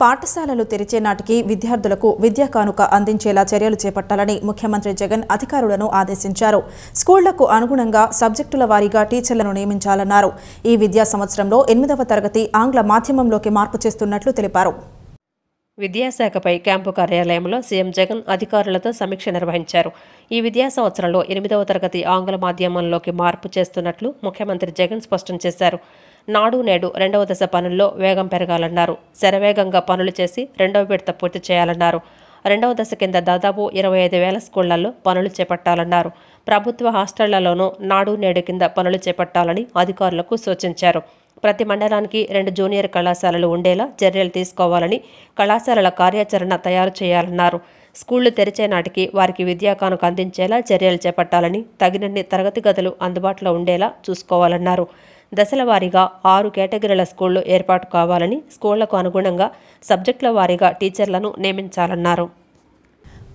పాఠశాలలు తెరిచే నాటికి విద్యార్థులకు విద్యా కానుక అందించేలా చర్యలు చేపట్టాలని ముఖ్యమంత్రి జగన్ అధికారులను ఆదేశించారు. స్కూళ్లకు అనుగుణంగా సబ్జెక్టుల వారీగా టీచర్లను నియమించాలన్నారు. ఈ విద్యా సంవత్సరంలో 8వ తరగతి ఆంగ్ల మాధ్యమంలోకి మార్పు చేస్తున్నట్లు తెలిపారు. విద్యాశాఖపై క్యాంపు కార్యాలయంలో సీఎం జగన్ అధికారులతో సమీక్ష నిర్వహించారు. ఈ విద్యా సంవత్సరంలో 8వ తరగతి ఆంగ్ల మాధ్యమంలోకి మార్పు చేస్తున్నట్లు ముఖ్యమంత్రి జగన్ స్పష్టం చేశారు. నాడు నేడు 2వ దశ పనుల్లో వేగం పెరగాలన్నారు. శరవేగంగా పనులు చేసి 2వ విడత పూర్తి చేయాలన్నారు. 2వ దశ కింద దాదాపు 25,000 స్కూళ్లలో పనులు చేపట్టాలన్నారు. ప్రభుత్వ హాస్టళ్లలోనూ నాడు నేడు కింద పనులు చేపట్టాలని అధికారులకు సూచించారు. ప్రతి మండలానికి 2 జూనియర్ కళాశాలలు ఉండేలా చర్యలు తీసుకోవాలని, కళాశాలల కార్యాచరణ తయారు చేయాలన్నారు. స్కూళ్లు తెరిచే నాటికి వారికి విద్యా కానుక అందించేలా చర్యలు చేపట్టాలని, తగినన్ని తరగతి గదులు అందుబాటులో ఉండేలా చూసుకోవాలన్నారు. దశల వారీగా 6 కేటగిరీల స్కూళ్లు ఏర్పాటు కావాలని, స్కూళ్లకు అనుగుణంగా సబ్జెక్టుల వారీగా టీచర్లను నియమించాలన్నారు.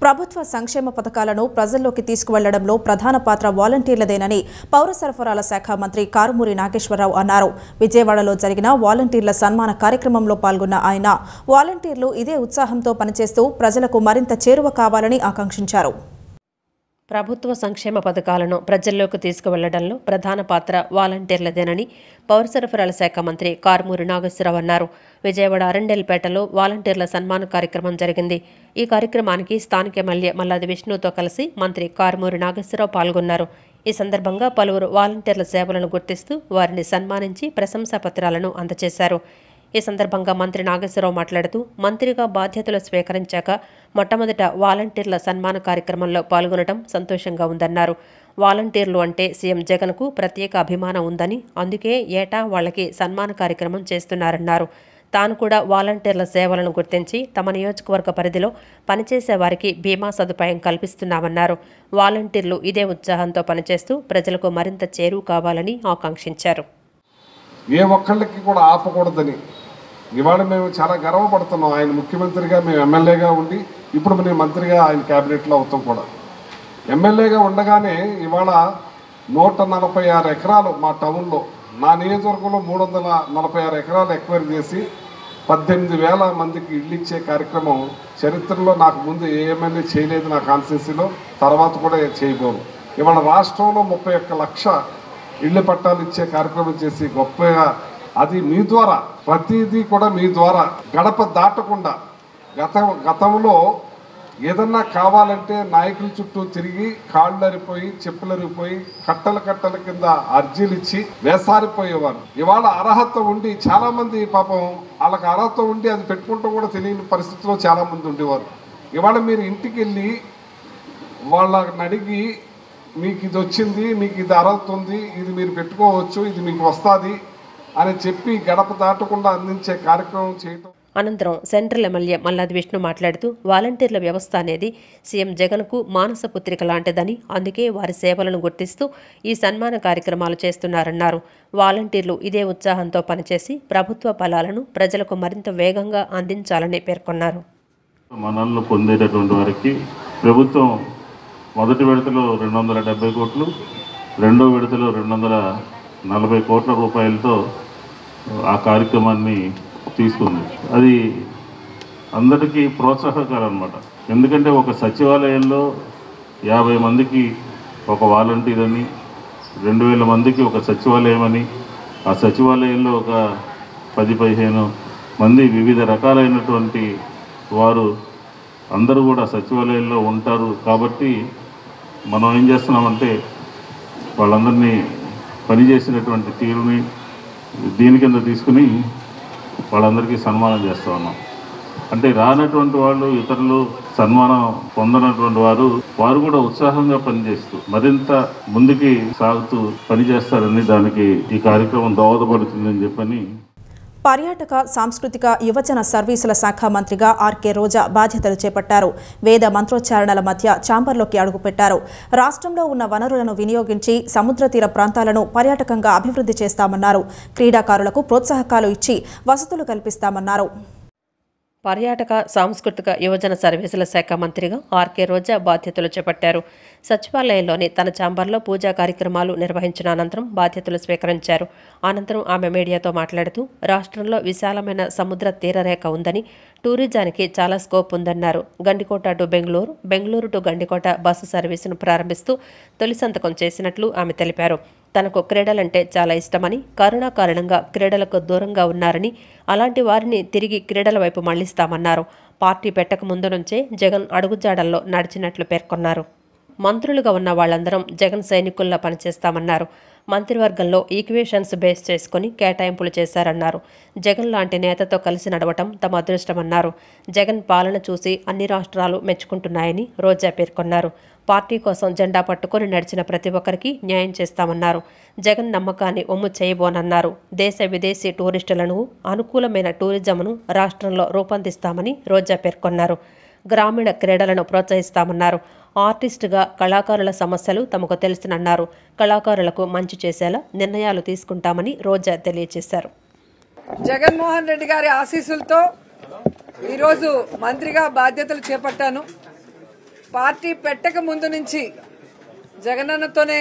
ప్రభుత్వ సంక్షేమ పథకాలను ప్రజల్లోకి తీసుకువెళ్లడంలో ప్రధాన పాత్ర వాలంటీర్లదేనని పౌర సరఫరాల శాఖ మంత్రి కారుమూరి నాగేశ్వరరావు అన్నారు. విజయవాడలో జరిగిన వాలంటీర్ల సన్మాన కార్యక్రమంలో పాల్గొన్న ఆయన వాలంటీర్లు ఇదే ఉత్సాహంతో పనిచేస్తూ ప్రజలకు మరింత చేరువ కావాలని ఆకాంక్షించారు. ప్రభుత్వ సంక్షేమ పథకాలను ప్రజల్లోకి తీసుకువెళ్లడంలో ప్రధాన పాత్ర వాలంటీర్లదేనని పౌర సరఫరాల శాఖ మంత్రి కారుమూరి నాగేశ్వరరావు అన్నారు. విజయవాడ అరండేల్పేటలో వాలంటీర్ల సన్మాన కార్యక్రమం జరిగింది. ఈ కార్యక్రమానికి స్థానిక ఎమ్మెల్యే మల్లాది విష్ణుతో కలిసి మంత్రి కారుమూరి నాగేశ్వరరావు పాల్గొన్నారు. ఈ సందర్భంగా పలువురు వాలంటీర్ల సేవలను గుర్తిస్తూ వారిని సన్మానించి ప్రశంసా పత్రాలను అందజేశారు. ఈ సందర్భంగా మంత్రి నాగేశ్వరరావు మాట్లాడుతూ, మంత్రిగా బాధ్యతలు స్వీకరించాక మొట్టమొదట వాలంటీర్ల సన్మాన కార్యక్రమంలో పాల్గొనడం సంతోషంగా ఉందన్నారు. వాలంటీర్లు అంటే సీఎం జగన్కు ప్రత్యేక అభిమానం ఉందని, అందుకే ఏటా వాళ్లకి సన్మాన కార్యక్రమం చేస్తున్నారన్నారు. తాను కూడా వాలంటీర్ల సేవలను గుర్తించి తమ నియోజకవర్గ పరిధిలో పనిచేసే వారికి బీమా సదుపాయం కల్పిస్తున్నామన్నారు. వాలంటీర్లు ఇదే ఉత్సాహంతో పనిచేస్తూ ప్రజలకు మరింత చేరువ కావాలని ఆకాంక్షించారు. ఏ ఒక్కళ్ళకి కూడా ఆపకూడదని ఇవాళ మేము చాలా గర్వపడుతున్నాం. ఆయన ముఖ్యమంత్రిగా, మేము ఎమ్మెల్యేగా ఉండి ఇప్పుడు నేను మంత్రిగా ఆయన క్యాబినెట్లో అవుతాం కూడా. ఎమ్మెల్యేగా ఉండగానే ఇవాళ 146 ఎకరాలు మా టౌన్లో, నా నియోజకవర్గంలో 346 ఎకరాలు ఎక్వైర్ చేసి 18,000 మందికి ఇళ్ళు ఇచ్చే కార్యక్రమం చరిత్రలో నాకు ముందు ఏ ఎమ్మెల్యే చేయలేదు నా కాన్స్టిట్యున్సీలో, తర్వాత కూడా చేయబోరు. ఇవాళ రాష్ట్రంలో 31 లక్ష ఇళ్ల పట్టాలు ఇచ్చే కార్యక్రమం చేసి గొప్పగా, అది మీ ద్వారా, ప్రతిదీ కూడా మీ ద్వారా గడప దాటకుండా. గతంలో ఏదన్నా కావాలంటే నాయకుల చుట్టూ తిరిగి కాళ్ళు అరిపోయి, చెప్పులు అరిగిపోయి, కట్టల కింద అర్జీలు ఇచ్చి వేసారిపోయేవారు. ఇవాళ అర్హత ఉండి చాలామంది పాపం వాళ్ళకి అర్హత ఉండి అది పెట్టుకుంటూ కూడా తెలియని పరిస్థితిలో చాలామంది ఉండేవారు. ఇవాళ మీరు ఇంటికి వెళ్ళి వాళ్ళని అడిగి, మీకు ఇది వచ్చింది, మీకు ఇది అర్హత ఉంది, ఇది మీరు పెట్టుకోవచ్చు, ఇది మీకు వస్తుంది అని చెప్పి గడప దాటకుండా అందించే కార్యక్రమం చేయటం. అనంతరం సెంట్రల్ ఎమ్మెల్యే మల్లాది విష్ణు మాట్లాడుతూ, వాలంటీర్ల వ్యవస్థ అనేది సీఎం జగన్కు మానస పుత్రిక లాంటిదని, అందుకే వారి సేవలను గుర్తిస్తూ ఈ సన్మాన కార్యక్రమాలు చేస్తున్నారన్నారు. వాలంటీర్లు ఇదే ఉత్సాహంతో పనిచేసి ప్రభుత్వ ఫలాలను ప్రజలకు మరింత వేగంగా అందించాలని పేర్కొన్నారు. మనల్ని పొందేటటువంటి వారికి ప్రభుత్వం మొదటి విడతలో 270 కోట్లు, రెండో విడతలో 240 కోట్ల రూపాయలతో ఆ కార్యక్రమాన్ని తీసుకుంది. అది అందరికీ ప్రోత్సాహకరం అన్నమాట. ఎందుకంటే ఒక సచివాలయంలో 50 మందికి ఒక వాలంటీర్ అని, 2,000 మందికి ఒక సచివాలయం అని, ఆ సచివాలయంలో ఒక 10-15 మంది వివిధ రకాలైనటువంటి వారు అందరూ కూడా సచివాలయంలో ఉంటారు. కాబట్టి మనం ఏం చేస్తున్నామంటే వాళ్ళందరినీ పనిచేసినటువంటి తీరుని దీని కింద తీసుకుని వాళ్ళందరికీ సన్మానం చేస్తూ ఉన్నాం. అంటే రానటువంటి వాళ్ళు, ఇతరులు సన్మానం పొందనటువంటి వారు కూడా ఉత్సాహంగా పనిచేస్తూ మరింత ముందుకి సాగుతూ పనిచేస్తారని, దానికి ఈ కార్యక్రమం దోహదపడుతుందని చెప్పని. పర్యాటక, సాంస్కృతిక, యువజన సర్వీసుల శాఖ మంత్రిగా ఆర్కే రోజా బాధ్యతలు చేపట్టారు. వేద మంత్రోచ్చారణల మధ్య ఛాంబర్లోకి అడుగుపెట్టారు. రాష్ట్రంలో ఉన్న వనరులను వినియోగించి సముద్ర తీర ప్రాంతాలను పర్యాటకంగా అభివృద్ధి చేస్తామన్నారు. క్రీడాకారులకు ప్రోత్సాహకాలు ఇచ్చి వసతులు కల్పిస్తామన్నారు. పర్యాటక సాంస్కృతిక యువజన సర్వీసుల శాఖ మంత్రిగా ఆర్కే రోజా బాధ్యతలు చేపట్టారు. సచివాలయంలోని తన ఛాంబర్లో పూజా కార్యక్రమాలు నిర్వహించిన అనంతరం బాధ్యతలు స్వీకరించారు. అనంతరం ఆమె మీడియాతో మాట్లాడుతూ రాష్ట్రంలో విశాలమైన సముద్ర తీరరేఖ ఉందని, టూరిజానికి చాలా స్కోప్ ఉందన్నారు. Gandikota to Bengaluru, Bengaluru to Gandikota bus సర్వీసును ప్రారంభిస్తూ తొలి సంతకం చేసినట్లు ఆమె తెలిపారు. తనకు క్రీడలంటే చాలా ఇష్టమని, కరోనా కారణంగా క్రీడలకు దూరంగా ఉన్నారని, అలాంటి వారిని తిరిగి క్రీడల వైపు మళ్లిస్తామన్నారు. పార్టీ పెట్టక ముందు నుంచే జగన్ అడుగుజాడల్లో నడిచినట్లు పేర్కొన్నారు. మంత్రులుగా ఉన్న వాళ్లందరం జగన్ సైనికుల్లా పనిచేస్తామన్నారు. మంత్రివర్గంలో ఈక్వేషన్స్ బేస్ చేసుకుని కేటాయింపులు చేశారన్నారు. జగన్ లాంటి నేతతో కలిసి నడవటం తమ అదృష్టమన్నారు. జగన్ పాలన చూసి అన్ని రాష్ట్రాలు మెచ్చుకుంటున్నాయని రోజా పేర్కొన్నారు. పార్టీ కోసం జెండా పట్టుకుని నడిచిన ప్రతి ఒక్కరికి న్యాయం చేస్తామన్నారు. జగన్ నమ్మకాన్ని ఒమ్ము చేయబోనన్నారు. దేశ విదేశీ టూరిస్టులను అనుకూలమైన టూరిజంను రాష్ట్రంలో రూపొందిస్తామని రోజా పేర్కొన్నారు. గ్రామీణ క్రీడలను ప్రోత్సహిస్తామన్నారు. ఆర్టిస్టుగా కళాకారుల సమస్యలు తమకు తెలుసునన్నారు. కళాకారులకు మంచి చేసేలా నిర్ణయాలు తీసుకుంటామని రోజా తెలియజేశారు. జగన్మోహన్ రెడ్డి గారి ఆశీస్సులతో ఈరోజు మంత్రిగా బాధ్యతలు చేపట్టాను. పార్టీ పెట్టక ముందు నుంచి జగనన్నతోనే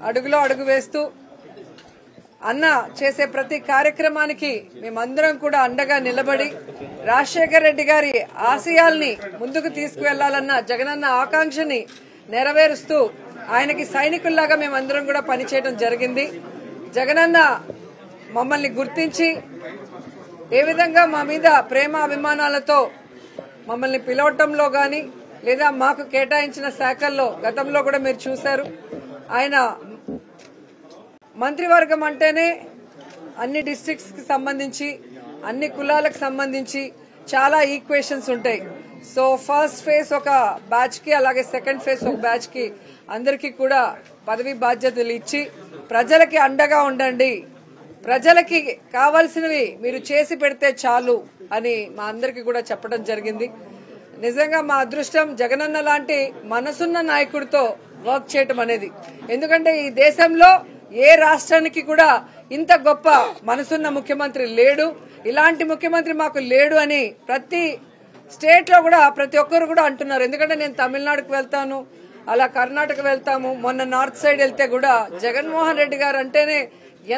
అడుగులో అడుగు వేస్తూ అన్న చేసే ప్రతి కార్యక్రమానికి మేమందరం కూడా అండగా నిలబడి రాజశేఖర రెడ్డి గారి ఆశయాల్ని ముందుకు తీసుకువెళ్లాలన్న జగనన్న ఆకాంక్షని నెరవేరుస్తూ ఆయనకి సైనికుల్లాగా మేమందరం కూడా పనిచేయడం జరిగింది. జగనన్న మమ్మల్ని గుర్తించి ఏ విధంగా మా మీద ప్రేమ అభిమానాలతో మమ్మల్ని పిలవటంలో గాని లేదా మాకు కేటాయించిన శాఖల్లో గతంలో కూడా మీరు చూశారు. ఆయన మంత్రివర్గం అంటేనే అన్ని డిస్ట్రిక్ట్స్ కి సంబంధించి అన్ని కులాలకు సంబంధించి చాలా ఈక్వేషన్స్ ఉంటాయి. సో ఫస్ట్ ఫేజ్ ఒక బ్యాచ్ కి, అలాగే సెకండ్ ఫేజ్ ఒక బ్యాచ్ కి అందరికీ కూడా పదవి బాధ్యతలు ఇచ్చి ప్రజలకి అండగా ఉండండి, ప్రజలకి కావాల్సినవి మీరు చేసి పెడితే చాలు అని మా అందరికీ కూడా చెప్పడం జరిగింది. నిజంగా మా అదృష్టం జగనన్న లాంటి మనసున్న నాయకుడితో వర్క్ చేయటం అనేది. ఎందుకంటే ఈ దేశంలో ఏ రాష్ట్రానికి కూడా ఇంత గొప్ప మనసున్న ముఖ్యమంత్రి లేడు, ఇలాంటి ముఖ్యమంత్రి మాకు లేడు అని ప్రతి స్టేట్ లో కూడా ప్రతి ఒక్కరు కూడా అంటున్నారు. ఎందుకంటే నేను తమిళనాడుకు వెళ్తాను, అలా కర్ణాటక వెళ్తాము, మొన్న నార్త్ సైడ్ వెళ్తే కూడా జగన్మోహన్ రెడ్డి గారు అంటేనే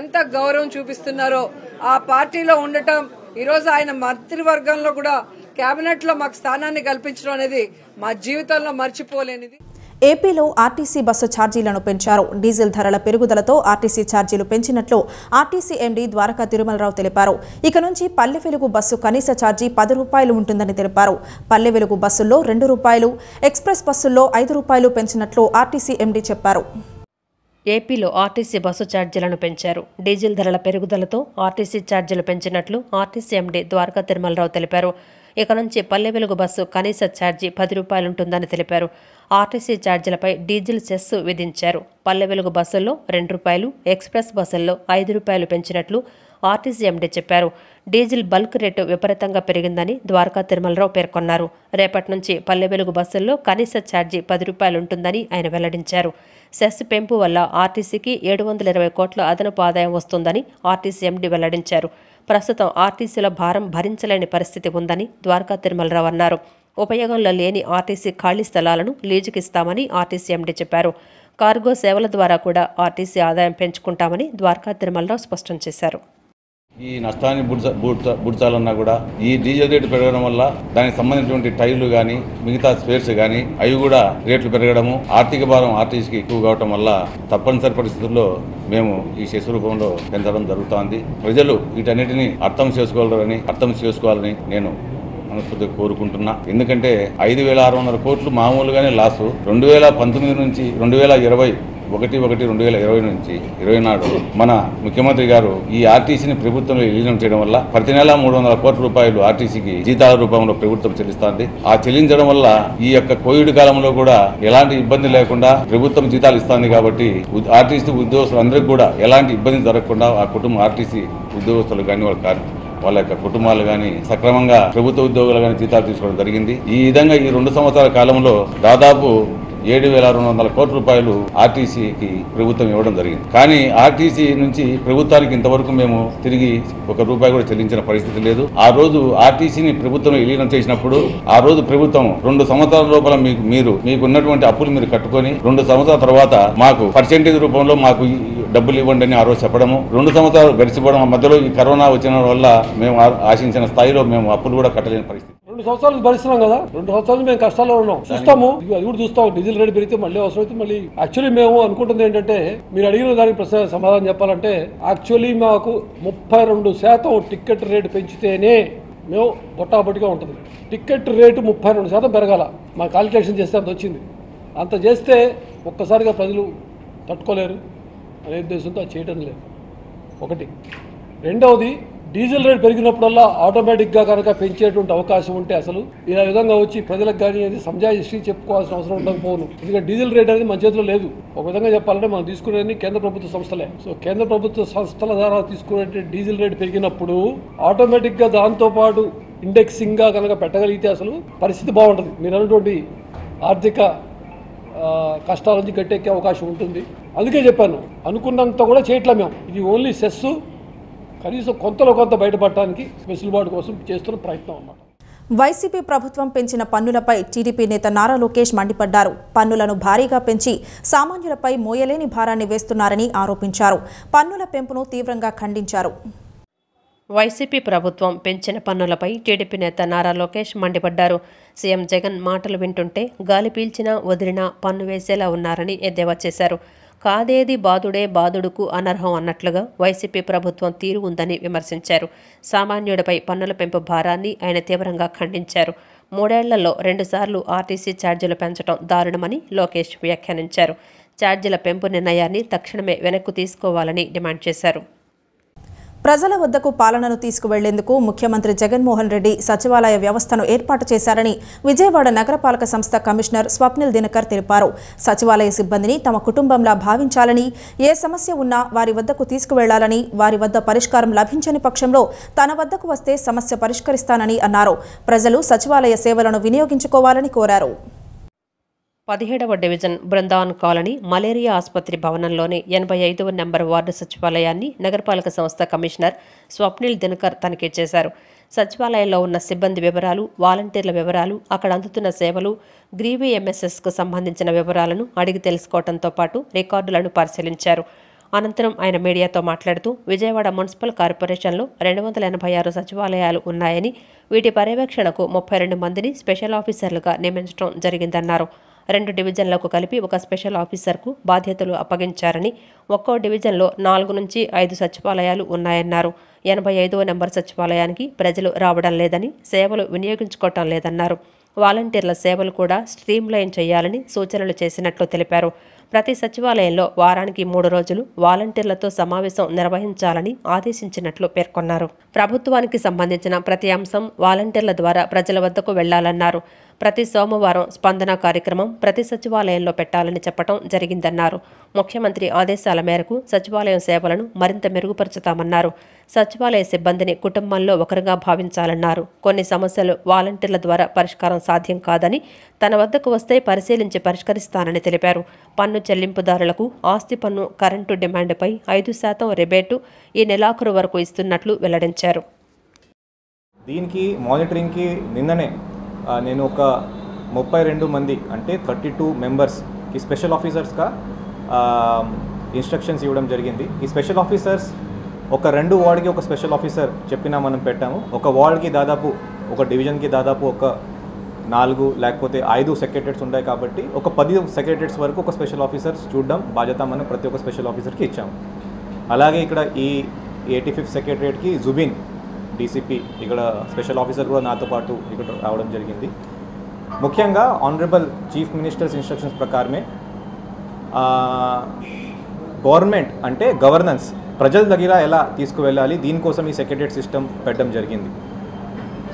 ఎంత గౌరవం చూపిస్తున్నారో. ఆ పార్టీలో ఉండటం, ఈరోజు ఆయన మంత్రివర్గంలో కూడా కేబినెట్ లో మాకు స్థానాన్ని కల్పించడం అనేది మా జీవితంలో మర్చిపోలేనిది. ఏపీలో ఆర్టీసీ బస్సు ఛార్జీలను పెంచారు. డీజిల్ ధరల పెరుగుదలతో ఆర్టీసీ ఛార్జీలు పెంచినట్లు ఆర్టీసీ ఎండీ ద్వారకా తిరుమలరావు తెలిపారు. ఇక నుంచి పల్లె వెలుగు బస్సు కనీస ఛార్జీ 10 రూపాయలు ఉంటుందని తెలిపారు. పల్లె వెలుగు బస్సుల్లో 2 రూపాయలు, ఎక్స్ప్రెస్ బస్సుల్లో 5 రూపాయలు పెంచినట్లు ఆర్టీసీ ఎండీ చెప్పారు. ఏపీలో ఆర్టీసీ బస్సు ఛార్జీలను పెంచారు. డీజిల్ ధరల పెరుగుదలతో ఆర్టీసీ ఛార్జీలు పెంచినట్లు ఆర్టీసీ ఎండీ ద్వారకా తిరుమలరావు తెలిపారు. ఇక నుంచి పల్లె వెలుగు బస్సు కనీస ఛార్జీ 10 రూపాయలు ఉంటుందని తెలిపారు. ఆర్టీసీ ఛార్జీలపై డీజిల్ సెస్ విధించారు. పల్లె వెలుగు బస్సుల్లో 2 రూపాయలు, ఎక్స్ప్రెస్ బస్సుల్లో 5 రూపాయలు పెంచినట్లు ఆర్టీసీ ఎండీ చెప్పారు. డీజిల్ బల్క్ రేటు విపరీతంగా పెరిగిందని ద్వారకా తిరుమలరావు పేర్కొన్నారు. రేపటి నుంచి పల్లె వెలుగు బస్సుల్లో కనీస ఛార్జీ 10 రూపాయలు ఉంటుందని ఆయన వెల్లడించారు. సెస్ పెంపు వల్ల ఆర్టీసీకి 720 కోట్ల అదనపు ఆదాయం వస్తుందని ఆర్టీసీ ఎండీ వెల్లడించారు. ప్రస్తుతం ఆర్టీసీల భారం భరించలేని పరిస్థితి ఉందని ద్వారకా తిరుమలరావు అన్నారు. ఉపయోగంలో లేని ఆర్టీసీ ఖాళీ స్థలాలను లీజుకిస్తామని ఆర్టీసీ ఎండీ చెప్పారు. కార్గో సేవల ద్వారా కూడా ఆర్టీసీ ఆదాయం పెంచుకుంటామని ద్వారకా తిరుమలరావు స్పష్టం చేశారు. ఈ నష్టాన్ని బుడ్చాలన్నా కూడా ఈ డీజిల్ రేటు పెరగడం వల్ల దానికి సంబంధించినటువంటి టైర్లు కానీ మిగతా స్పేర్స్ కానీ అవి కూడా రేట్లు పెరగడము, ఆర్థిక భారం ఆర్టీసీకి ఎక్కువ కావడం వల్ల తప్పనిసరి పరిస్థితుల్లో మేము ఈ సెస్ రూపంలో పెంచడం జరుగుతోంది. ప్రజలు వీటన్నిటిని అర్థం చేసుకోవాలని నేను మనస్ఫూర్తిగా కోరుకుంటున్నా. ఎందుకంటే 5,600 కోట్లు మామూలుగానే లాసు. 2019 నుంచి 2020 నుంచి 20 నాడు మన ముఖ్యమంత్రి గారు ఈ ఆర్టీసీని ప్రభుత్వంలో విలీనం చేయడం వల్ల ప్రతి నెల 300 కోట్ల రూపాయలు ఆర్టీసీకి జీతాల రూపంలో ప్రభుత్వం చెల్లిస్తోంది. ఆ చెల్లించడం వల్ల ఈ యొక్క కోవిడ్ కాలంలో కూడా ఎలాంటి ఇబ్బంది లేకుండా ప్రభుత్వం జీతాలు ఇస్తోంది. కాబట్టి ఆర్టీసీ ఉద్యోగస్తులందరికీ కూడా ఎలాంటి ఇబ్బంది జరగకుండా ఆ కుటుంబం ఆర్టీసీ ఉద్యోగస్తులు కానీ వాళ్ళ యొక్క కుటుంబాలు కానీ సక్రమంగా ప్రభుత్వ ఉద్యోగులు కానీ జీతాలు తీసుకోవడం జరిగింది. ఈ విధంగా ఈ 2 సంవత్సరాల కాలంలో దాదాపు 7,600 కోట్ల రూపాయలు ఆర్టీసీకి ప్రభుత్వం ఇవ్వడం జరిగింది. కానీ ఆర్టీసీ నుంచి ప్రభుత్వానికి ఇంతవరకు మేము తిరిగి ₹1 కూడా చెల్లించిన పరిస్థితి లేదు. ఆ రోజు ఆర్టీసీని ప్రభుత్వం విలీనం చేసినప్పుడు ఆ రోజు ప్రభుత్వం 2 సంవత్సరాల లోపల మీకు ఉన్నటువంటి అప్పులు మీరు కట్టుకొని 2 సంవత్సరాల తర్వాత మాకు పర్సెంటేజ్ రూపంలో మాకు డబ్బులు ఇవ్వండి అని ఆ రోజు చెప్పడము, 2 సంవత్సరాలు గడిచిపోవడం, మధ్యలో ఈ కరోనా వచ్చిన వల్ల మేము ఆశించిన స్థాయిలో మేము అప్పులు కూడా కట్టలేని పరిస్థితి. 2 సంవత్సరాలు భరిస్తున్నాం కదా, 2 సంవత్సరాలు మేము కష్టాల్లో ఉన్నాం. చూస్తాము, అది కూడా చూస్తాం. డీజిల్ రేట్ పెరిగితే మళ్ళీ అవసరం అయితే మళ్ళీ యాక్చువల్లీ మేము అనుకుంటుంది ఏంటంటే, మీరు అడిగిన దానికి ప్రశ్న సమాధానం చెప్పాలంటే, యాక్చువల్లీ మాకు 32% టికెట్ రేటు పెంచితేనే మేము పొట్టాపొట్టిగా ఉంటుంది. Ticket rate 32% పెరగాల. మా కాలిక్యులేషన్ చేస్తే అంత వచ్చింది. అంత చేస్తే ఒక్కసారిగా ప్రజలు తట్టుకోలేరు అనే ఉద్దేశంతో అది చేయడం లేదు. ఒకటి. రెండవది, డీజిల్ రేట్ పెరిగినప్పుడల్లా ఆటోమేటిక్గా కనుక పెంచేటువంటి అవకాశం ఉంటే అసలు ఇలా విధంగా వచ్చి ప్రజలకు కానీ అది సంజాయిషి చెప్పుకోవాల్సిన అవసరం ఉండకపోను. ఎందుకంటే డీజిల్ రేట్ అనేది మన చేతిలో లేదు. ఒక విధంగా చెప్పాలంటే మనం తీసుకునేది కేంద్ర ప్రభుత్వ సంస్థలే. సో కేంద్ర ప్రభుత్వ సంస్థల ద్వారా తీసుకునే డీజిల్ రేట్ పెరిగినప్పుడు ఆటోమేటిక్గా దాంతోపాటు ఇండెక్సింగ్గా కనుక పెట్టగలిగితే అసలు పరిస్థితి బాగుంటుంది. మీరు అన్నటువంటి ఆర్థిక కష్టాల నుంచి గట్టెక్కే అవకాశం ఉంటుంది. అందుకే చెప్పాను, అనుకున్నంత కూడా చేయట్లే మేము. ఇది ఓన్లీ సెస్, కనీసం కొంతలో కొంత బయటపడటానికి వెసులుబాటు కోసం చేస్తున్న ప్రయత్నం అన్నమాట. వైసీపీ ప్రభుత్వం పెంచిన పన్నులపై టీడీపీ నేత నారా లోకేష్ మండిపడ్డారు. పన్నులను భారీగా పెంచి సామాన్యులపై మోయలేని భారాన్ని వేస్తున్నారని ఆరోపించారు. పన్నుల పెంపును తీవ్రంగా ఖండించారు. వైసీపీ ప్రభుత్వం పెంచిన పన్నులపై టీడీపీ నేత నారా లోకేష్ మండిపడ్డారు. సీఎం జగన్ మాటలు వింటుంటే గాలి పీల్చినా వదిలినా పన్ను వేసేలా ఉన్నారని ఎద్దేవా చేశారు. కాదేది బాదుడే బాదుడుకు అనర్హం అన్నట్లుగా వైసీపీ ప్రభుత్వం తీరు ఉందని విమర్శించారు. సామాన్యుడిపై పన్నుల పెంపు భారాన్ని ఆయన తీవ్రంగా ఖండించారు. 3 ఏళ్లలో 2 సార్లు ఆర్టీసీ ఛార్జీలు పెంచడం దారుణమని లోకేష్ వ్యాఖ్యానించారు. ఛార్జీల పెంపు నిర్ణయాన్ని తక్షణమే వెనక్కు తీసుకోవాలని డిమాండ్ చేశారు. ప్రజల వద్దకు పాలనను తీసుకువెళ్లేందుకు ముఖ్యమంత్రి జగన్మోహన్ రెడ్డి సచివాలయ వ్యవస్థను ఏర్పాటు చేశారని విజయవాడ నగరపాలక సంస్థ కమిషనర్ స్వప్నిల్ దినకర్ తెలిపారు. సచివాలయ సిబ్బందిని తమ కుటుంబంలా భావించాలని, ఏ సమస్య ఉన్నా వారి వద్దకు తీసుకువెళ్లాలని, వారి వద్ద పరిష్కారం లభించని పక్షంలో తన వద్దకు వస్తే సమస్య పరిష్కరిస్తానని అన్నారు. ప్రజలు సచివాలయ సేవలను వినియోగించుకోవాలని కోరారు. 17వ డివిజన్ బృందావన్ కాలనీ మలేరియా ఆసుపత్రి భవనంలోని 85వ నెంబర్ వార్డు సచివాలయాన్ని నగరపాలక సంస్థ కమిషనర్ స్వప్నిల్ దినకర్ తనిఖీ చేశారు. సచివాలయంలో ఉన్న సిబ్బంది వివరాలు, వాలంటీర్ల వివరాలు, అక్కడ అందుతున్న సేవలు, గ్రీవీ ఎంఎస్ఎస్కు సంబంధించిన వివరాలను అడిగి తెలుసుకోవడంతో పాటు రికార్డులను పరిశీలించారు. అనంతరం ఆయన మీడియాతో మాట్లాడుతూ విజయవాడ మున్సిపల్ కార్పొరేషన్లో 286 సచివాలయాలు ఉన్నాయని, వీటి పర్యవేక్షణకు 32 మందిని స్పెషల్ ఆఫీసర్లుగా నియమించడం జరిగిందన్నారు. 2 డివిజన్లకు కలిపి ఒక స్పెషల్ ఆఫీసర్కు బాధ్యతలు అప్పగించారని, ఒక్కో డివిజన్లో 4 నుంచి 5 సచివాలయాలు ఉన్నాయన్నారు. 85వ నెంబర్ సచివాలయానికి ప్రజలు రావడం లేదని, సేవలు వినియోగించుకోవటం లేదన్నారు. వాలంటీర్ల సేవలు కూడా స్ట్రీమ్లైన్ చేయాలని సూచనలు చేసినట్లు తెలిపారు. ప్రతి సచివాలయంలో వారానికి 3 రోజులు వాలంటీర్లతో సమావేశం నిర్వహించాలని ఆదేశించినట్లు పేర్కొన్నారు. ప్రభుత్వానికి సంబంధించిన ప్రతి అంశం వాలంటీర్ల ద్వారా ప్రజల వద్దకు వెళ్లాలన్నారు. ప్రతి సోమవారం స్పందన కార్యక్రమం ప్రతి సచివాలయంలో పెట్టాలని చెప్పడం జరిగిందన్నారు. ముఖ్యమంత్రి ఆదేశాల మేరకు సచివాలయం సేవలను మరింత మెరుగుపరుచుతామన్నారు. సచివాలయ సిబ్బందిని కుటుంబంలో ఒకరుగా భావించాలన్నారు. కొన్ని సమస్యలు వాలంటీర్ల ద్వారా పరిష్కారం సాధ్యం కాదని, తన వద్దకు వస్తే పరిశీలించి పరిష్కరిస్తానని తెలిపారు. పన్ను చెల్లింపుదారులకు ఆస్తి పన్ను, కరెంటు డిమాండ్పై 5% రిబేటు ఈ నెలాఖరు వరకు ఇస్తున్నట్లు వెల్లడించారు. దీనికి మానిటరింగ్కి నిన్ననే నేను ఒక 32 మంది అంటే 32 మెంబర్స్కి స్పెషల్ ఆఫీసర్స్గా ఇన్స్ట్రక్షన్స్ ఇవ్వడం జరిగింది. ఈ స్పెషల్ ఆఫీసర్స్ ఒక 2 వార్డ్కి ఒక స్పెషల్ ఆఫీసర్ చెప్పినా మనం పెట్టాము. ఒక వార్డ్కి దాదాపు, ఒక డివిజన్కి దాదాపు ఒక 4 లేకపోతే 5 సెక్రటరీస్ ఉంటాయి కాబట్టి ఒక 10 సెక్రటరీస్ వరకు ఒక స్పెషల్ ఆఫీసర్స్ చూడడం బాధ్యత మనం ప్రతి ఒక్క స్పెషల్ ఆఫీసర్కి ఇచ్చాము. అలాగే ఇక్కడ ఈ 85th సెక్రటరీకి జుబిన్ డీసీపీ ఇక్కడ స్పెషల్ ఆఫీసర్ కూడా నాతో పాటు ఇక్కడ రావడం జరిగింది. ముఖ్యంగా ఆనరబుల్ చీఫ్ మినిస్టర్స్ ఇన్స్ట్రక్షన్స్ ప్రకారమే గవర్నమెంట్ అంటే గవర్నెన్స్ ప్రజల దగ్గర ఎలా తీసుకువెళ్ళాలి, దీనికోసం ఈ సెక్రటరీ సిస్టమ్ పెట్టడం జరిగింది.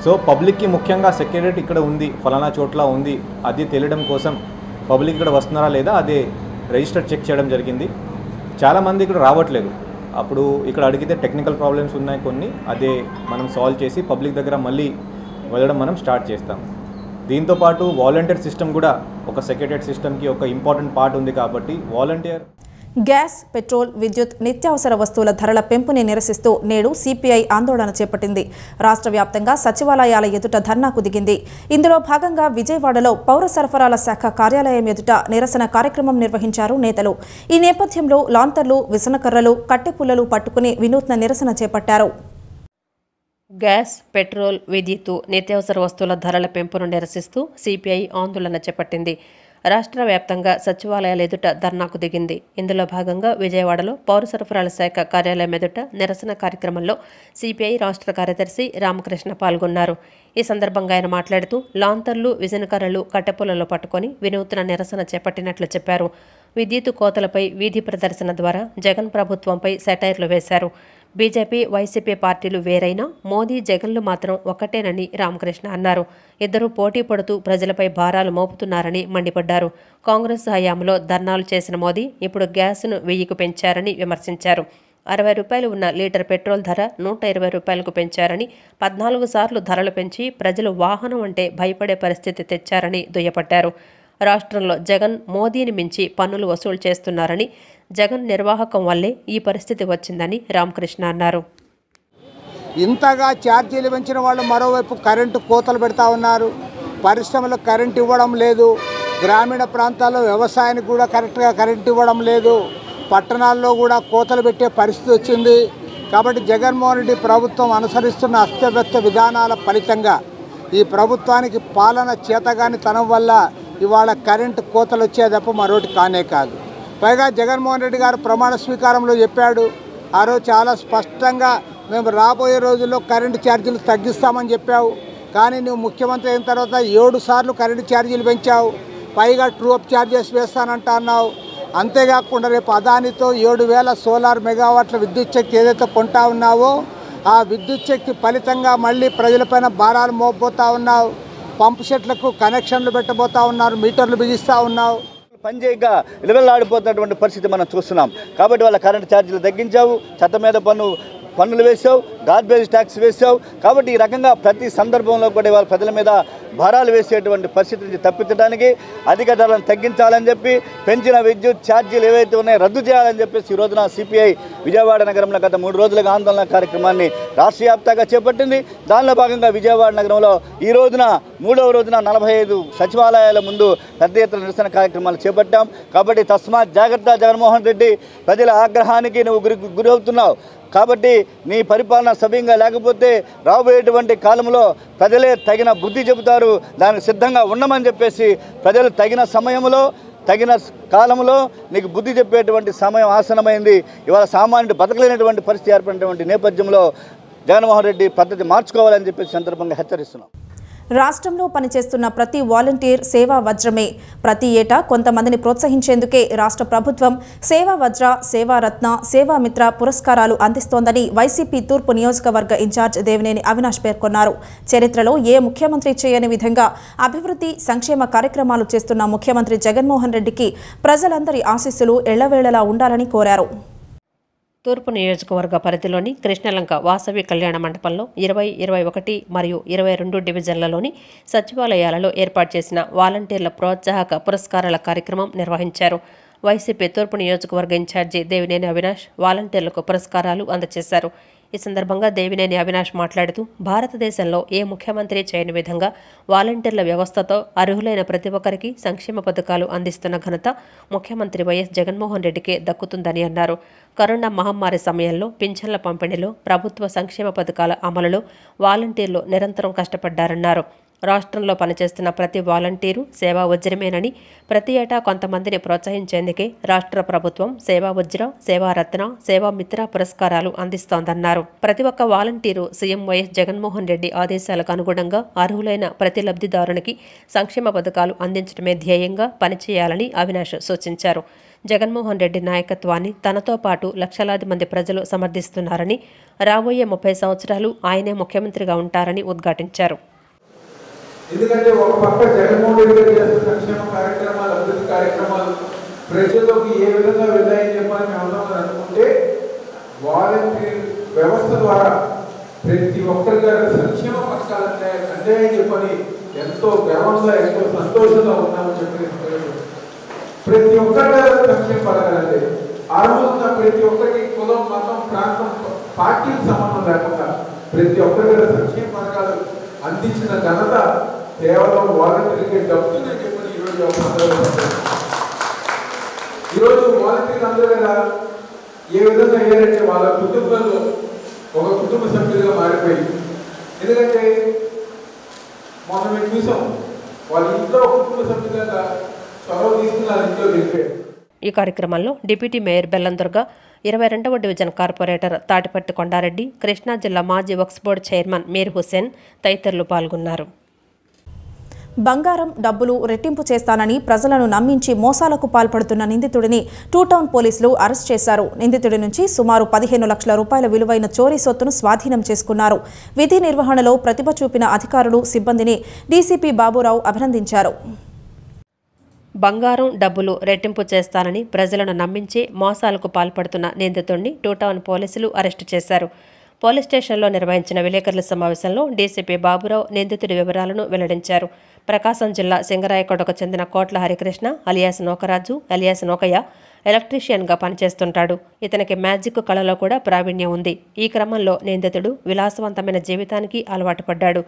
సో పబ్లిక్కి ముఖ్యంగా సెక్రటరీ ఇక్కడ ఉంది, ఫలానా చోట్ల ఉంది, అది తెలియడం కోసం పబ్లిక్ ఇక్కడ వస్తున్నారా లేదా అదే రిజిస్టర్ చెక్ చేయడం జరిగింది. చాలామంది ఇక్కడ రావట్లేదు. అప్పుడు ఇక్కడ అడిగితే టెక్నికల్ ప్రాబ్లమ్స్ ఉన్నాయి కొన్ని, అదే మనం సాల్వ్ చేసి పబ్లిక్ దగ్గర మళ్ళీ వెళ్ళడం మనం స్టార్ట్ చేస్తాం. దీంతోపాటు వాలంటీర్ సిస్టమ్ కూడా ఒక సెక్రటరియట్ సిస్టమ్కి ఒక ఇంపార్టెంట్ పార్ట్ ఉంది కాబట్టి వాలంటీర్ గ్యాస్, పెట్రోల్, విద్యుత్, నిత్యావసర వస్తువుల ధరల పెంపుని నిరసిస్తూ నేడు సిపిఐ ఆందోళన చేపట్టింది. రాష్ట్ర వ్యాప్తంగా సచివాలయాల ఎదుట ధర్నాకు దిగింది. ఇందులో భాగంగా విజయవాడలో పౌర సరఫరాల శాఖ కార్యాలయం ఎదుట నిరసన కార్యక్రమం నిర్వహించారు నేతలు. ఈ నేపథ్యంలో లాంతర్లు, విసనకర్రలు, కట్టెపుల్లలు పట్టుకుని వినూత్న నిరసన చేపట్టారు. గ్యాస్, పెట్రోల్, విద్యుత్, నిత్యావసర వస్తువుల ధరల పెంపును నిరసిస్తూ సిపిఐ ఆందోళన చేపట్టింది. రాష్ట్ర వ్యాప్తంగా సచివాలయాల ఎదుట ధర్నాకు దిగింది. ఇందులో భాగంగా విజయవాడలో పౌర సరఫరాల శాఖ కార్యాలయం ఎదుట నిరసన కార్యక్రమంలో సిపిఐ రాష్ట్ర కార్యదర్శి రామకృష్ణ పాల్గొన్నారు. ఈ సందర్భంగా ఆయన మాట్లాడుతూ లాంతర్లు, విజనకర్రలు, కట్టెపుల్లలు పట్టుకొని వినూత్న నిరసన చేపట్టినట్లు చెప్పారు. విద్యుత్ కోతలపై వీధి ప్రదర్శన ద్వారా జగన్ ప్రభుత్వంపై సెటైర్లు వేశారు. బీజేపీ, వైసీపీ పార్టీలు వేరైనా మోదీ, జగన్లు మాత్రం ఒక్కటేనని రామకృష్ణ అన్నారు. ఇద్దరూ పోటీ పడుతూ ప్రజలపై భారాలు మోపుతున్నారని మండిపడ్డారు. కాంగ్రెస్ హయాంలో ధర్నాలు చేసిన మోదీ ఇప్పుడు గ్యాస్ను 1000కు పెంచారని విమర్శించారు. 60 రూపాయలు ఉన్న లీటర్ పెట్రోల్ ధర 120 రూపాయలకు పెంచారని, 14 సార్లు ధరలు పెంచి ప్రజలు వాహనం అంటే భయపడే పరిస్థితి తెచ్చారని దుయ్యబట్టారు. రాష్ట్రంలో జగన్ మోదీని మించి పన్నులు వసూలు చేస్తున్నారని, జగన్ నిర్వాహకం వల్లే ఈ పరిస్థితి వచ్చిందని రామకృష్ణ అన్నారు. ఇంతగా ఛార్జీలు పెంచిన వాళ్ళు మరోవైపు కరెంటు కోతలు పెడతా ఉన్నారు. పరిశ్రమలకు కరెంటు ఇవ్వడం లేదు. గ్రామీణ ప్రాంతాల్లో వ్యవసాయానికి కూడా కరెక్ట్గా కరెంటు ఇవ్వడం లేదు. పట్టణాల్లో కూడా కోతలు పెట్టే పరిస్థితి వచ్చింది. కాబట్టి జగన్మోహన్ రెడ్డి ప్రభుత్వం అనుసరిస్తున్న అస్తవ్యస్త విధానాల ఫలితంగా ఈ ప్రభుత్వానికి పాలన చేతగాని తనం వల్ల ఇవాళ కరెంటు కోతలు వచ్చే తప్ప మరోటి కానే కాదు. పైగా జగన్మోహన్ రెడ్డి గారు ప్రమాణ స్వీకారంలో చెప్పాడు, ఆ రోజు చాలా స్పష్టంగా మేము రాబోయే రోజుల్లో కరెంటు ఛార్జీలు తగ్గిస్తామని చెప్పావు. కానీ నువ్వు ముఖ్యమంత్రి అయిన తర్వాత 7 సార్లు కరెంటు ఛార్జీలు పెంచావు. పైగా ట్రూ అప్ ఛార్జెస్ వేస్తానంటా అన్నావు. అంతేకాకుండా రేపు అదానితో 7000 సోలార్ మెగావాట్ల విద్యుత్ శక్తి ఏదైతే కొంటా ఉన్నావో ఆ విద్యుత్ శక్తి ఫలితంగా మళ్ళీ ప్రజలపైన భారాలు మోపబోతా ఉన్నావు. పంపు సెట్లకు కనెక్షన్లు పెట్టబోతా ఉన్నారు, మీటర్లు బిగిస్తూ ఉన్నావు. పనిచేయక నిలబెల్లాడిపోతున్నటువంటి పరిస్థితి మనం చూస్తున్నాం. కాబట్టి వాళ్ళ కరెంటు ఛార్జీలు తగ్గించావు, చెత్త మీద పన్నులు వేసావు, గార్బేజ్ ట్యాక్స్ వేసావు. కాబట్టి ఈ రకంగా ప్రతి సందర్భంలో కూడా వాళ్ళ ప్రజల మీద భారాలు వేసేటువంటి పరిస్థితి నుంచి తప్పించడానికి అధిక ధరలను తగ్గించాలని చెప్పి పెంచిన విద్యుత్ ఛార్జీలు ఏవైతే ఉన్నాయో రద్దు చేయాలని చెప్పేసి ఈ రోజున సిపిఐ విజయవాడ నగరంలో గత 3 రోజులుగా ఆందోళన కార్యక్రమాన్ని రాష్ట్ర వ్యాప్తంగా చేపట్టింది. దానిలో భాగంగా విజయవాడ నగరంలో ఈ రోజున 3వ రోజున 45 సచివాలయాల ముందు పెద్ద ఎత్తున నిరసన కార్యక్రమాలు చేపట్టాం. కాబట్టి తస్మాత్ జాగ్రత్త జగన్మోహన్ రెడ్డి, ప్రజల ఆగ్రహానికి నువ్వు గురవుతున్నావు. కాబట్టి నీ పరిపాలన సవ్యంగా లేకపోతే రాబోయేటువంటి కాలంలో ప్రజలే తగిన బుద్ధి చెబుతారు. దానికి సిద్ధంగా ఉండమని చెప్పేసి ప్రజలు తగిన సమయంలో, తగిన కాలంలో నీకు బుద్ధి చెప్పేటువంటి సమయం ఆసనమైంది. ఇవాళ సామాన్యుడు బతకలేనటువంటి పరిస్థితి ఏర్పడినటువంటి నేపథ్యంలో జగన్మోహన్ రెడ్డి పద్ధతి మార్చుకోవాలని చెప్పేసి సందర్భంగా హెచ్చరిస్తున్నాం. రాష్ట్రంలో పనిచేస్తున్న ప్రతి వాలంటీర్ సేవా వజ్రమే. ప్రతి ఏటా కొంతమందిని ప్రోత్సహించేందుకే రాష్ట్ర ప్రభుత్వం సేవా వజ్ర, సేవారత్న, సేవామిత్ర పురస్కారాలు అందిస్తోందని వైసీపీ తూర్పు నియోజకవర్గ ఇన్ఛార్జ్ దేవినేని అవినాష్ పేర్కొన్నారు. చరిత్రలో ఏ ముఖ్యమంత్రి చేయని విధంగా అభివృద్ధి, సంక్షేమ కార్యక్రమాలు చేస్తున్న ముఖ్యమంత్రి జగన్మోహన్ రెడ్డికి ప్రజలందరి ఆశీస్సులు ఎళ్లవేళలా ఉండాలని కోరారు. తూర్పు నియోజకవర్గ పరిధిలోని కృష్ణలంక వాసవి కళ్యాణ మండపంలో 20, 21 మరియు 22 డివిజన్లలోని సచివాలయాలలో ఏర్పాటు చేసిన వాలంటీర్ల ప్రోత్సాహక పురస్కారాల కార్యక్రమం నిర్వహించారు. వైసీపీ తూర్పు నియోజకవర్గ ఇన్ఛార్జి దేవినేని అవినాష్ వాలంటీర్లకు పురస్కారాలు అందజేశారు. ఈ సందర్భంగా దేవినేని అవినాష్ మాట్లాడుతూ భారతదేశంలో ఏ ముఖ్యమంత్రి చేయని విధంగా వాలంటీర్ల వ్యవస్థతో అర్హులైన ప్రతి ఒక్కరికి సంక్షేమ పథకాలు అందిస్తున్న ఘనత ముఖ్యమంత్రి వైఎస్ జగన్మోహన్ రెడ్డికే దక్కుతుందని అన్నారు. కరోనా మహమ్మారి సమయంలో పింఛన్ల పంపిణీలో, ప్రభుత్వ సంక్షేమ పథకాల అమలులో వాలంటీర్లు నిరంతరం కష్టపడ్డారన్నారు. రాష్ట్రంలో పనిచేస్తున్న ప్రతి వాలంటీరు సేవా వజ్రమేనని, ప్రతి ఏటా కొంతమందిని ప్రోత్సహించేందుకే రాష్ట్ర ప్రభుత్వం సేవా వజ్ర, సేవారత్న, సేవామిత్ర పురస్కారాలు అందిస్తోందన్నారు. ప్రతి ఒక్క volunteer CM YS Jaganmohan Reddy ఆదేశాలకు అనుగుణంగా అర్హులైన ప్రతి లబ్ధిదారునికి సంక్షేమ పథకాలు అందించడమే ధ్యేయంగా పనిచేయాలని అవినాష్ సూచించారు. జగన్మోహన్ రెడ్డి నాయకత్వాన్ని తనతో పాటు లక్షలాది మంది ప్రజలు సమర్థిస్తున్నారని, రాబోయే 30 సంవత్సరాలు ఆయనే ముఖ్యమంత్రిగా ఉంటారని ఉద్ఘాటించారు. ఎందుకంటే ఒక పక్క జగన్మోహన్ రెడ్డి గారు చేసిన సంక్షేమ కార్యక్రమాలు, అభివృద్ధి కార్యక్రమాలు ప్రజల్లోకి ఏ విధంగా వెళ్ళాయని చెప్పని మేము అందరం అనుకుంటే వాలంటీర్ వ్యవస్థ ద్వారా ప్రతి ఒక్కరి గారి సంక్షేమ పథకాలు అన్యాయం చెప్పని ఎంతో గర్వంగా ఎంతో సంతోషంగా ఉన్నామని చెప్పి ప్రతి ఒక్కరి గారి సంక్షేమ పథకాలు అంటే ఆ రోజున ప్రతి ఒక్కరికి కులం మతం ప్రాంతం పార్టీకి సంబంధం లేకుండా ప్రతి ఒక్కరి గారి సంక్షేమ పథకాలు అందించిన ఘనత కేవలం వాలంటీర్లకే దక్కుతుందని చెప్పని ఈరోజు వాలంటీర్లు అందరూ కదా ఏ విధంగా అయ్యారంటే వాళ్ళ కుటుంబంలో ఒక కుటుంబ సభ్యులుగా మారిపోయి, ఎందుకంటే మొన్న మేము చూసాం వాళ్ళ ఇంట్లో ఒక కుటుంబ సభ్యులుగా చొరవ తీసుకుని వాళ్ళ ఇంట్లో వెళ్ళిపోయారు. ఈ కార్యక్రమంలో డిప్యూటీ మేయర్ బెల్లందుర్గ, 22వ డివిజన్ కార్పొరేటర్ తాటిపట్టి కొండారెడ్డి, కృష్ణా జిల్లా మాజీ వక్స్ బోర్డు చైర్మన్ మీర్ హుస్సేన్ తదితరులు పాల్గొన్నారు. బంగారం డబ్బులు రెట్టింపు చేస్తానని ప్రజలను నమ్మించి మోసాలకు పాల్పడుతున్న నిందితుడిని టూ టౌన్ పోలీసులు అరెస్ట్ చేశారు. నిందితుడి నుంచి సుమారు 15 లక్షల రూపాయల విలువైన చోరీ సొత్తును స్వాధీనం చేసుకున్నారు. విధి నిర్వహణలో ప్రతిభ చూపిన అధికారులు, సిబ్బందిని డీసీపీ బాబురావు అభినందించారు. బంగారం డబ్బులు రెట్టింపు చేస్తానని ప్రజలను నమ్మించి మోసాలకు పాల్పడుతున్న నిందితుడిని టూ టౌన్ పోలీసులు అరెస్టు చేశారు. పోలీస్ స్టేషన్లో నిర్వహించిన విలేకరుల సమావేశంలో డీసీపీ బాబురావు నిందితుడి వివరాలను వెల్లడించారు. ప్రకాశం జిల్లా సింగరాయకోటకు చెందిన కోట్ల హరికృష్ణ అలియాస్ నోకరాజు అలియాస్ నోకయ్య ఎలక్ట్రీషియన్గా పనిచేస్తుంటాడు. ఇతనికి మ్యాజిక్ కళలో కూడా ప్రావీణ్యం ఉంది. ఈ క్రమంలో నిందితుడు విలాసవంతమైన జీవితానికి అలవాటు పడ్డాడు.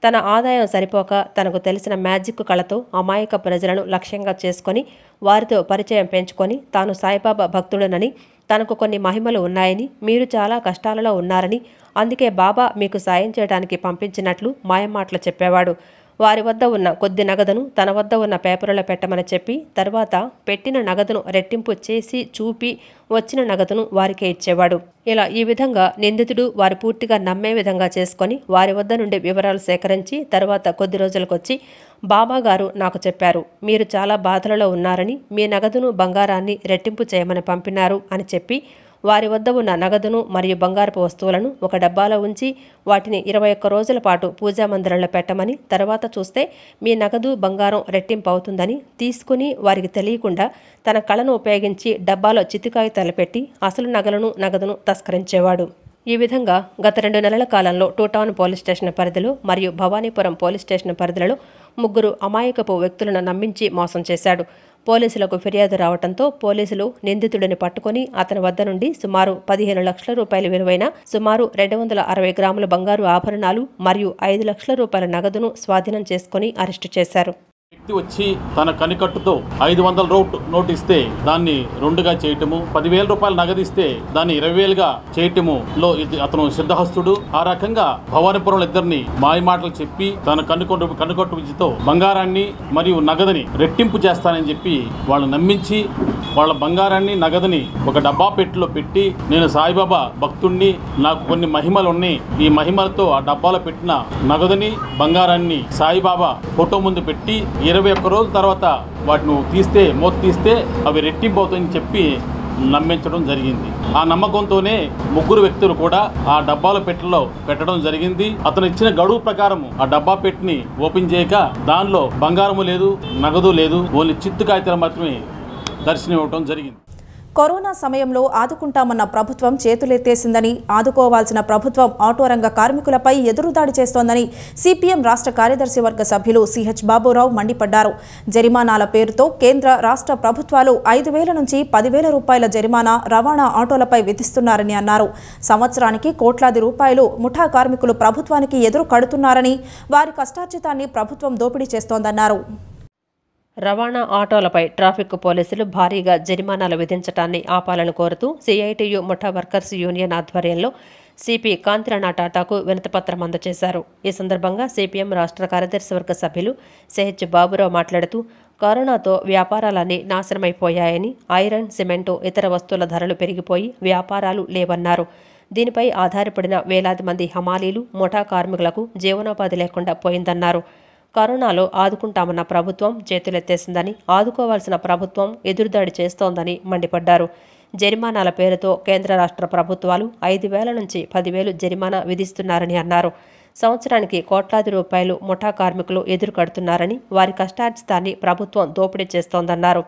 తన ఆదాయం సరిపోక తనకు తెలిసిన మ్యాజిక్ కళతో అమాయక ప్రజలను లక్ష్యంగా చేసుకొని వారితో పరిచయం పెంచుకొని తాను సాయిబాబా భక్తుడనని, తనకు కొన్ని మహిమలు ఉన్నాయని, మీరు చాలా కష్టాలలో ఉన్నారని, అందుకే బాబా మీకు సాయం చేయడానికి పంపించినట్లు మాయమాటలు చెప్పేవాడు. వారి వద్ద ఉన్న కొద్ది నగదును తన వద్ద ఉన్న పేపర్లో పెట్టమని చెప్పి తర్వాత పెట్టిన నగదును రెట్టింపు చేసి చూపి వచ్చిన నగదును వారికే ఇచ్చేవాడు. ఇలా ఈ విధంగా నిందితుడు వారు పూర్తిగా నమ్మే విధంగా చేసుకొని వారి వద్ద నుండి వివరాలు సేకరించి తర్వాత కొద్ది రోజులకొచ్చి బాబా గారు నాకు చెప్పారు, మీరు చాలా బాధలలో ఉన్నారని, మీ నగదును బంగారాన్ని రెట్టింపు చేయమని పంపినారు అని చెప్పి వారి వద్ద ఉన్న నగదును మరియు బంగారపు వస్తువులను ఒక డబ్బాలో ఉంచి వాటిని 21 రోజుల పాటు పూజా మందిరంలో పెట్టమని, తర్వాత చూస్తే మీ నగదు బంగారం రెట్టింపు అవుతుందని తీసుకుని వారికి తెలియకుండా తన కళను ఉపయోగించి డబ్బాలో చితికాగితాలు పెట్టి అసలు నగదును తస్కరించేవాడు. ఈ విధంగా గత 2 నెలల కాలంలో టూ టౌన్ పోలీస్ స్టేషన్ పరిధిలో మరియు భవానీపురం పోలీస్ స్టేషన్ పరిధిలో 3 అమాయకపు వ్యక్తులను నమ్మించి మోసం చేశాడు. పోలీసులకు ఫిర్యాదు రావడంతో పోలీసులు నిందితుడిని పట్టుకుని అతని వద్ద నుండి సుమారు 15 లక్షల రూపాయల విలువైన సుమారు 260 గ్రాముల బంగారు ఆభరణాలు మరియు 5 లక్షల రూపాయల నగదును స్వాధీనం చేసుకుని అరెస్టు చేశారు. వ్యక్తి వచ్చి తన కనికట్టుతో 500 నోటు ఇస్తే దాన్ని 2గా చేయటము, 10,000 రూపాయలు నగదిస్తే దాన్ని 20,000గా చేయటము లో అతను సిద్ధహస్తుడు. ఆ రకంగా భవానీపురంలో ఇద్దరిని మాయమాటలు చెప్పి తన కనుకట్టు విద్యతో బంగారాన్ని మరియు నగదుని రెట్టింపు చేస్తానని చెప్పి వాళ్ళు నమ్మించి వాళ్ళ బంగారాన్ని నగదుని ఒక డబ్బా పెట్టెలో పెట్టి, నేను సాయిబాబా భక్తుణ్ణి, నాకు కొన్ని మహిమలు ఉన్నాయి, ఈ మహిమలతో ఆ డబ్బాలో పెట్టిన నగదుని బంగారాన్ని సాయిబాబా ఫోటో ముందు పెట్టి 21 రోజుల తర్వాత వాటిని తీస్తే అవి రెట్టింపు అవుతాయని చెప్పి నమ్మించడం జరిగింది. ఆ నమ్మకంతోనే 3 వ్యక్తులు కూడా ఆ డబ్బాల పెట్టెలో పెట్టడం జరిగింది. అతను ఇచ్చిన గడువు ప్రకారం ఆ డబ్బా పెట్టెని ఓపెన్ చేయక దానిలో బంగారము లేదు, నగదు లేదు, ఓన్లీ చిత్తు కాగితాలు మాత్రమే దర్శనం ఇవ్వడం జరిగింది. కరోనా సమయంలో ఆదుకుంటామన్న ప్రభుత్వం చేతులెత్తేసిందని, ఆదుకోవాల్సిన ప్రభుత్వం ఆటో రంగ కార్మికులపై ఎదురుదాడి చేస్తోందని సిపిఎం రాష్ట్ర కార్యదర్శి వర్గ సభ్యులు సిహెచ్ బాబురావు మండిపడ్డారు. జరిమానాల పేరుతో కేంద్ర రాష్ట్ర ప్రభుత్వాలు 5,000 నుంచి 10,000 రూపాయల జరిమానా రవాణా ఆటోలపై విధిస్తున్నారని అన్నారు. సంవత్సరానికి కోట్లాది రూపాయలు ముఠా కార్మికులు ప్రభుత్వానికి ఎదురు కడుతున్నారని, వారి కష్టార్జితాన్ని ప్రభుత్వం దోపిడీ చేస్తోందన్నారు. రవాణా ఆటోలపై ట్రాఫిక్ పోలీసులు భారీగా జరిమానాలు విధించడాన్ని ఆపాలని కోరుతూ సిఐటియు ముఠా వర్కర్స్ యూనియన్ ఆధ్వర్యంలో సిపి కాంతిరాణా టాటాకు వినతిపత్రం అందజేశారు. ఈ సందర్భంగా సిపిఎం రాష్ట్ర కార్యదర్శి వర్గ సభ్యులు సిహెచ్ బాబురావు మాట్లాడుతూ, కరోనాతో వ్యాపారాలన్నీ నాశనమైపోయాయని, ఐరన్, సిమెంటు, ఇతర వస్తువుల ధరలు పెరిగిపోయి వ్యాపారాలు లేవన్నారు. దీనిపై ఆధారపడిన వేలాది మంది హమాలీలు, ముఠా కార్మికులకు జీవనోపాధి లేకుండా పోయిందన్నారు. కరోనాలో ఆదుకుంటామన్న ప్రభుత్వం చేతులెత్తేసిందని, ఆదుకోవాల్సిన ప్రభుత్వం ఎదురుదాడి చేస్తోందని మండిపడ్డారు. జరిమానాల పేరుతో కేంద్ర రాష్ట్ర ప్రభుత్వాలు 5,000 నుంచి 10,000 జరిమానా విధిస్తున్నారని అన్నారు. సంవత్సరానికి కోట్లాది రూపాయలు ముఠా కార్మికులు ఎదురు కడుతున్నారని, వారి కష్టార్జితాన్ని ప్రభుత్వం దోపిడీ చేస్తోందన్నారు.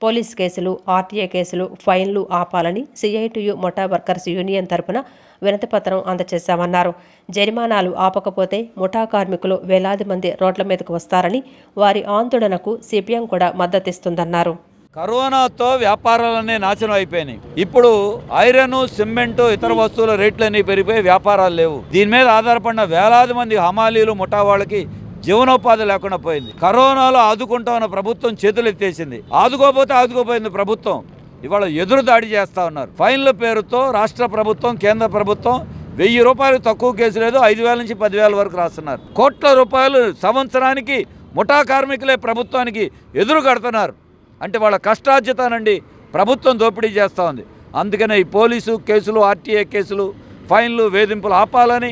పోలీస్ కేసులు, ఆర్టీఏ కేసులు, ఫైన్లు ఆపాలని సిఐటియు ముఠా వర్కర్స్ యూనియన్ తరపున వినతిపత్రం అందజేశామన్నారు. జరిమానాలు ఆపకపోతే ముఠా కార్మికులు వేలాది మంది రోడ్ల మీదకు వస్తారని, వారి ఆందోళనకు సిపిఎం కూడా మద్దతిస్తుందన్నారు. కరోనాతో వ్యాపారాలన్నీ నాశనం అయిపోయినాయి. ఇప్పుడు ఐరన్, సిమెంటు, ఇతర వస్తువుల రేట్లన్నీ పెరిగిపోయి వ్యాపారాలు లేవు. దీని మీద ఆధారపడిన వేలాది మంది హమాలీలు, ముఠా వాళ్ళకి జీవనోపాధి లేకుండా పోయింది. కరోనాలో ఆదుకుంటామన్న ప్రభుత్వం చేతులు ఎత్తేసింది. ఆదుకోపోయింది ప్రభుత్వం. ఇవాళ ఎదురు దాడి చేస్తా ఉన్నారు. ఫైన్ల పేరుతో రాష్ట్ర ప్రభుత్వం, కేంద్ర ప్రభుత్వం 1000 రూపాయలు తక్కువ కేసు లేదు, 5000 నుంచి 10,000 వరకు రాస్తున్నారు. కోట్ల రూపాయలు సంవత్సరానికి ముఠా కార్మికులే ప్రభుత్వానికి ఎదురు కడుతున్నారు. అంటే వాళ్ళ కష్టార్జితానండి ప్రభుత్వం దోపిడీ చేస్తూ ఉంది. అందుకనే ఈ పోలీసు కేసులు, ఆర్టీఏ కేసులు, ఫైన్లు, వేధింపులు ఆపాలని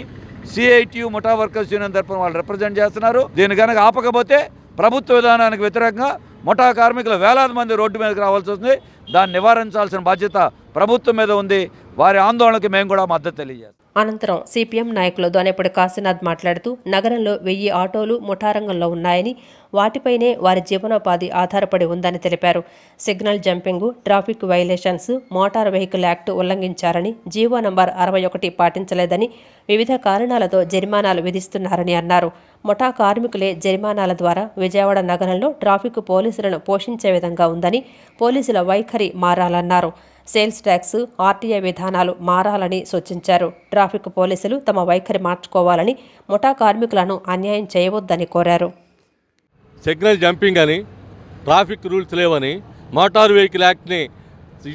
సిఐటియు ముఠా వర్కర్స్ యూనియన్ తరపున వాళ్ళు రిప్రజెంట్ చేస్తున్నారు. దీన్ని కనుక ఆపకపోతే ప్రభుత్వ విధానానికి వ్యతిరేకంగా ముఠా కార్మికులు వేలాది మంది రోడ్డు మీదకి రావాల్సి వస్తుంది. దాన్ని నివారించాల్సిన బాధ్యత ప్రభుత్వం మీద ఉంది. వారి ఆందోళనకి మేము కూడా మద్దతు తెలియజేస్తాం. అనంతరం సిపిఎం నాయకులు దోనేపూడి కాశీనాథ్ మాట్లాడుతూ నగరంలో 1000 ఆటోలు ముఠా రంగంలో ఉన్నాయని, వాటిపైనే వారి జీవనోపాధి ఆధారపడి ఉందని తెలిపారు. Signal jumping, traffic violations, motor vehicle act ఉల్లంఘించారని, జీవో నంబర్ 61 పాటించలేదని, వివిధ కారణాలతో జరిమానాలు విధిస్తున్నారని అన్నారు. ముఠా కార్మికులే జరిమానాల ద్వారా విజయవాడ నగరంలో ట్రాఫిక్ పోలీసులను పోషించే విధంగా ఉందని, పోలీసుల వైఖరి మారాలన్నారు. సేల్స్ ట్యాక్స్, ఆర్టీఏ విధానాలు మారాలని సూచించారు. ట్రాఫిక్ పోలీసులు తమ వైఖరి మార్చుకోవాలని, ముఠా కార్మికులను అన్యాయం చేయవద్దని కోరారు. సిగ్నల్ జంపింగ్ అని, ట్రాఫిక్ రూల్స్ లేవని, మోటార్ వెహికల్ యాక్ట్ని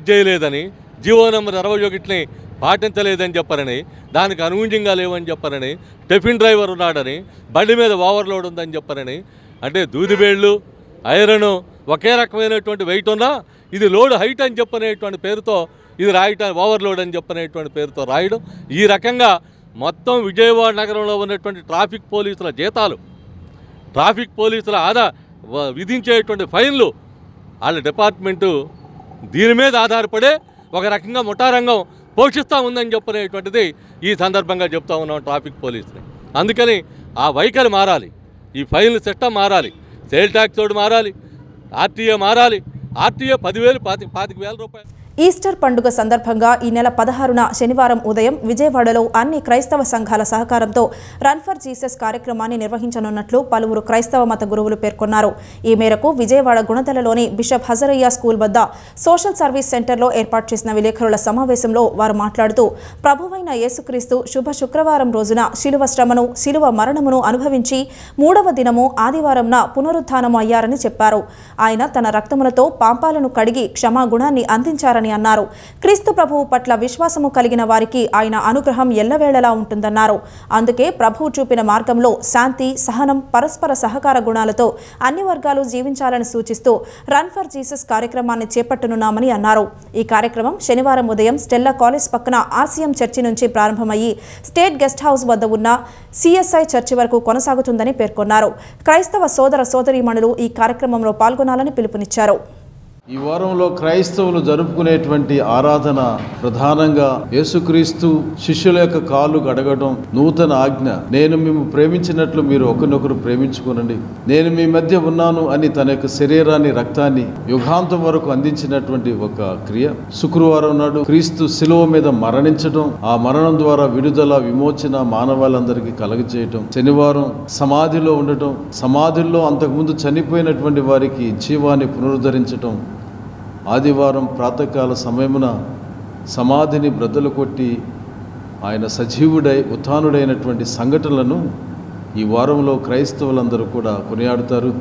చేయలేదని, జీవో నెంబర్ 61ని పాటించలేదని చెప్పారని, దానికి అనుగుణంగా లేవని చెప్పారని, టిఫిన్ డ్రైవర్ ఉన్నాడని, బండి మీద ఓవర్లోడ్ ఉందని చెప్పారని, అంటే దూదిబేళ్లు, ఐరన్ ఒకే రకమైనటువంటి వెయిట్ ఉన్నా ఇది లోడ్ హైట్ అని చెప్పనేటువంటి పేరుతో ఇది రాయటం, ఓవర్లోడ్ అని చెప్పనేటువంటి పేరుతో రాయడం, ఈ రకంగా మొత్తం విజయవాడ నగరంలో ఉన్నటువంటి ట్రాఫిక్ పోలీసుల జీతాలు, ట్రాఫిక్ పోలీసుల విధించేటువంటి ఫైన్లు వాళ్ళ డిపార్ట్మెంటు దీని మీద ఆధారపడే ఒక రకంగా ముఠా రంగం పోషిస్తూ ఉందని చెప్పనేటువంటిది ఈ సందర్భంగా చెప్తా ఉన్నాం ట్రాఫిక్ పోలీసుని. అందుకని ఆ వైఖరి మారాలి, ఈ ఫైన్ల సిస్టమ్ మారాలి, సేల్ ట్యాక్స్ తోడు మారాలి, ఆర్టీఏ మారాలి. ఆర్టీఏ 10,000, 25,000 రూపాయలు. ఈస్టర్ పండుగ సందర్భంగా ఈ నెల 16న శనివారం ఉదయం విజయవాడలో అన్ని క్రైస్తవ సంఘాల సహకారంతో రన్ ఫర్ జీసస్ కార్యక్రమాన్ని నిర్వహించనున్నట్లు పలువురు క్రైస్తవ మత గురువులు పేర్కొన్నారు. ఈ మేరకు విజయవాడ గుణదలలోని బిషప్ హజరయ్య స్కూల్ వద్ద సోషల్ సర్వీస్ సెంటర్లో ఏర్పాటు చేసిన విలేకరుల సమావేశంలో వారు మాట్లాడుతూ, ప్రభువైన యేసుక్రీస్తు శుభ శుక్రవారం రోజున శిలువ శ్రమను, శిలువ మరణమును అనుభవించి 3వ దినము ఆదివారంన పునరుత్థానము అయ్యారని చెప్పారు. ఆయన తన రక్తములతో పాపాలను కడిగి క్షమాగుణాన్ని అందించారని అన్నారు. క్రీస్తు ప్రభువు పట్ల విశ్వాసము కలిగిన వారికి ఆయన అనుగ్రహం ఎల్లవేళలా ఉంటుందన్నారు. అందుకే ప్రభువు చూపిన మార్గంలో శాంతి, సహనం, పరస్పర సహకార గుణాలతో అన్ని వర్గాలు జీవించాలని సూచిస్తూ రన్ ఫర్ జీసస్ కార్యక్రమాన్ని చేపట్టనున్నామని అన్నారు. ఈ కార్యక్రమం శనివారం ఉదయం స్టెల్లా కాలేజ్ పక్కన ఆర్సీఎం చర్చి నుంచి ప్రారంభమయ్యి స్టేట్ గెస్ట్ హౌస్ వద్ద ఉన్న సిఎస్ఐ చర్చి వరకు కొనసాగుతుందని పేర్కొన్నారు. క్రైస్తవ సోదర సోదరీమణులు ఈ కార్యక్రమంలో పాల్గొనాలని పిలుపునిచ్చారు. ఈ వారంలో క్రైస్తవులు జరుపుకునేటువంటి ఆరాధన ప్రధానంగా యేసుక్రీస్తు శిష్యుల యొక్క కాళ్ళు కడగడం, నూతన ఆజ్ఞ, నేను మేము ప్రేమించినట్లు మీరు ఒకరినొకరు ప్రేమించుకోనండి, నేను మీ మధ్య ఉన్నాను అని తన యొక్క శరీరాన్ని, రక్తాన్ని యుగాంతం వరకు అందించినటువంటి ఒక క్రియ. శుక్రవారం నాడు క్రీస్తు శిలువ మీద మరణించడం, ఆ మరణం ద్వారా విడుదల, విమోచన మానవాళందరికీ కలగజేయటం. శనివారం సమాధిలో ఉండటం, సమాధుల్లో అంతకుముందు చనిపోయినటువంటి వారికి జీవాన్ని పునరుద్ధరించటం. ఆదివారం ప్రాతకాల సమయమున సమాధిని బ్రద్దలు కొట్టి ఆయన సజీవుడై ఉత్థానుడైనటువంటి సంఘటనలను ఈ వారంలో క్రైస్తవులందరూ కూడా కొనియాడుతారు.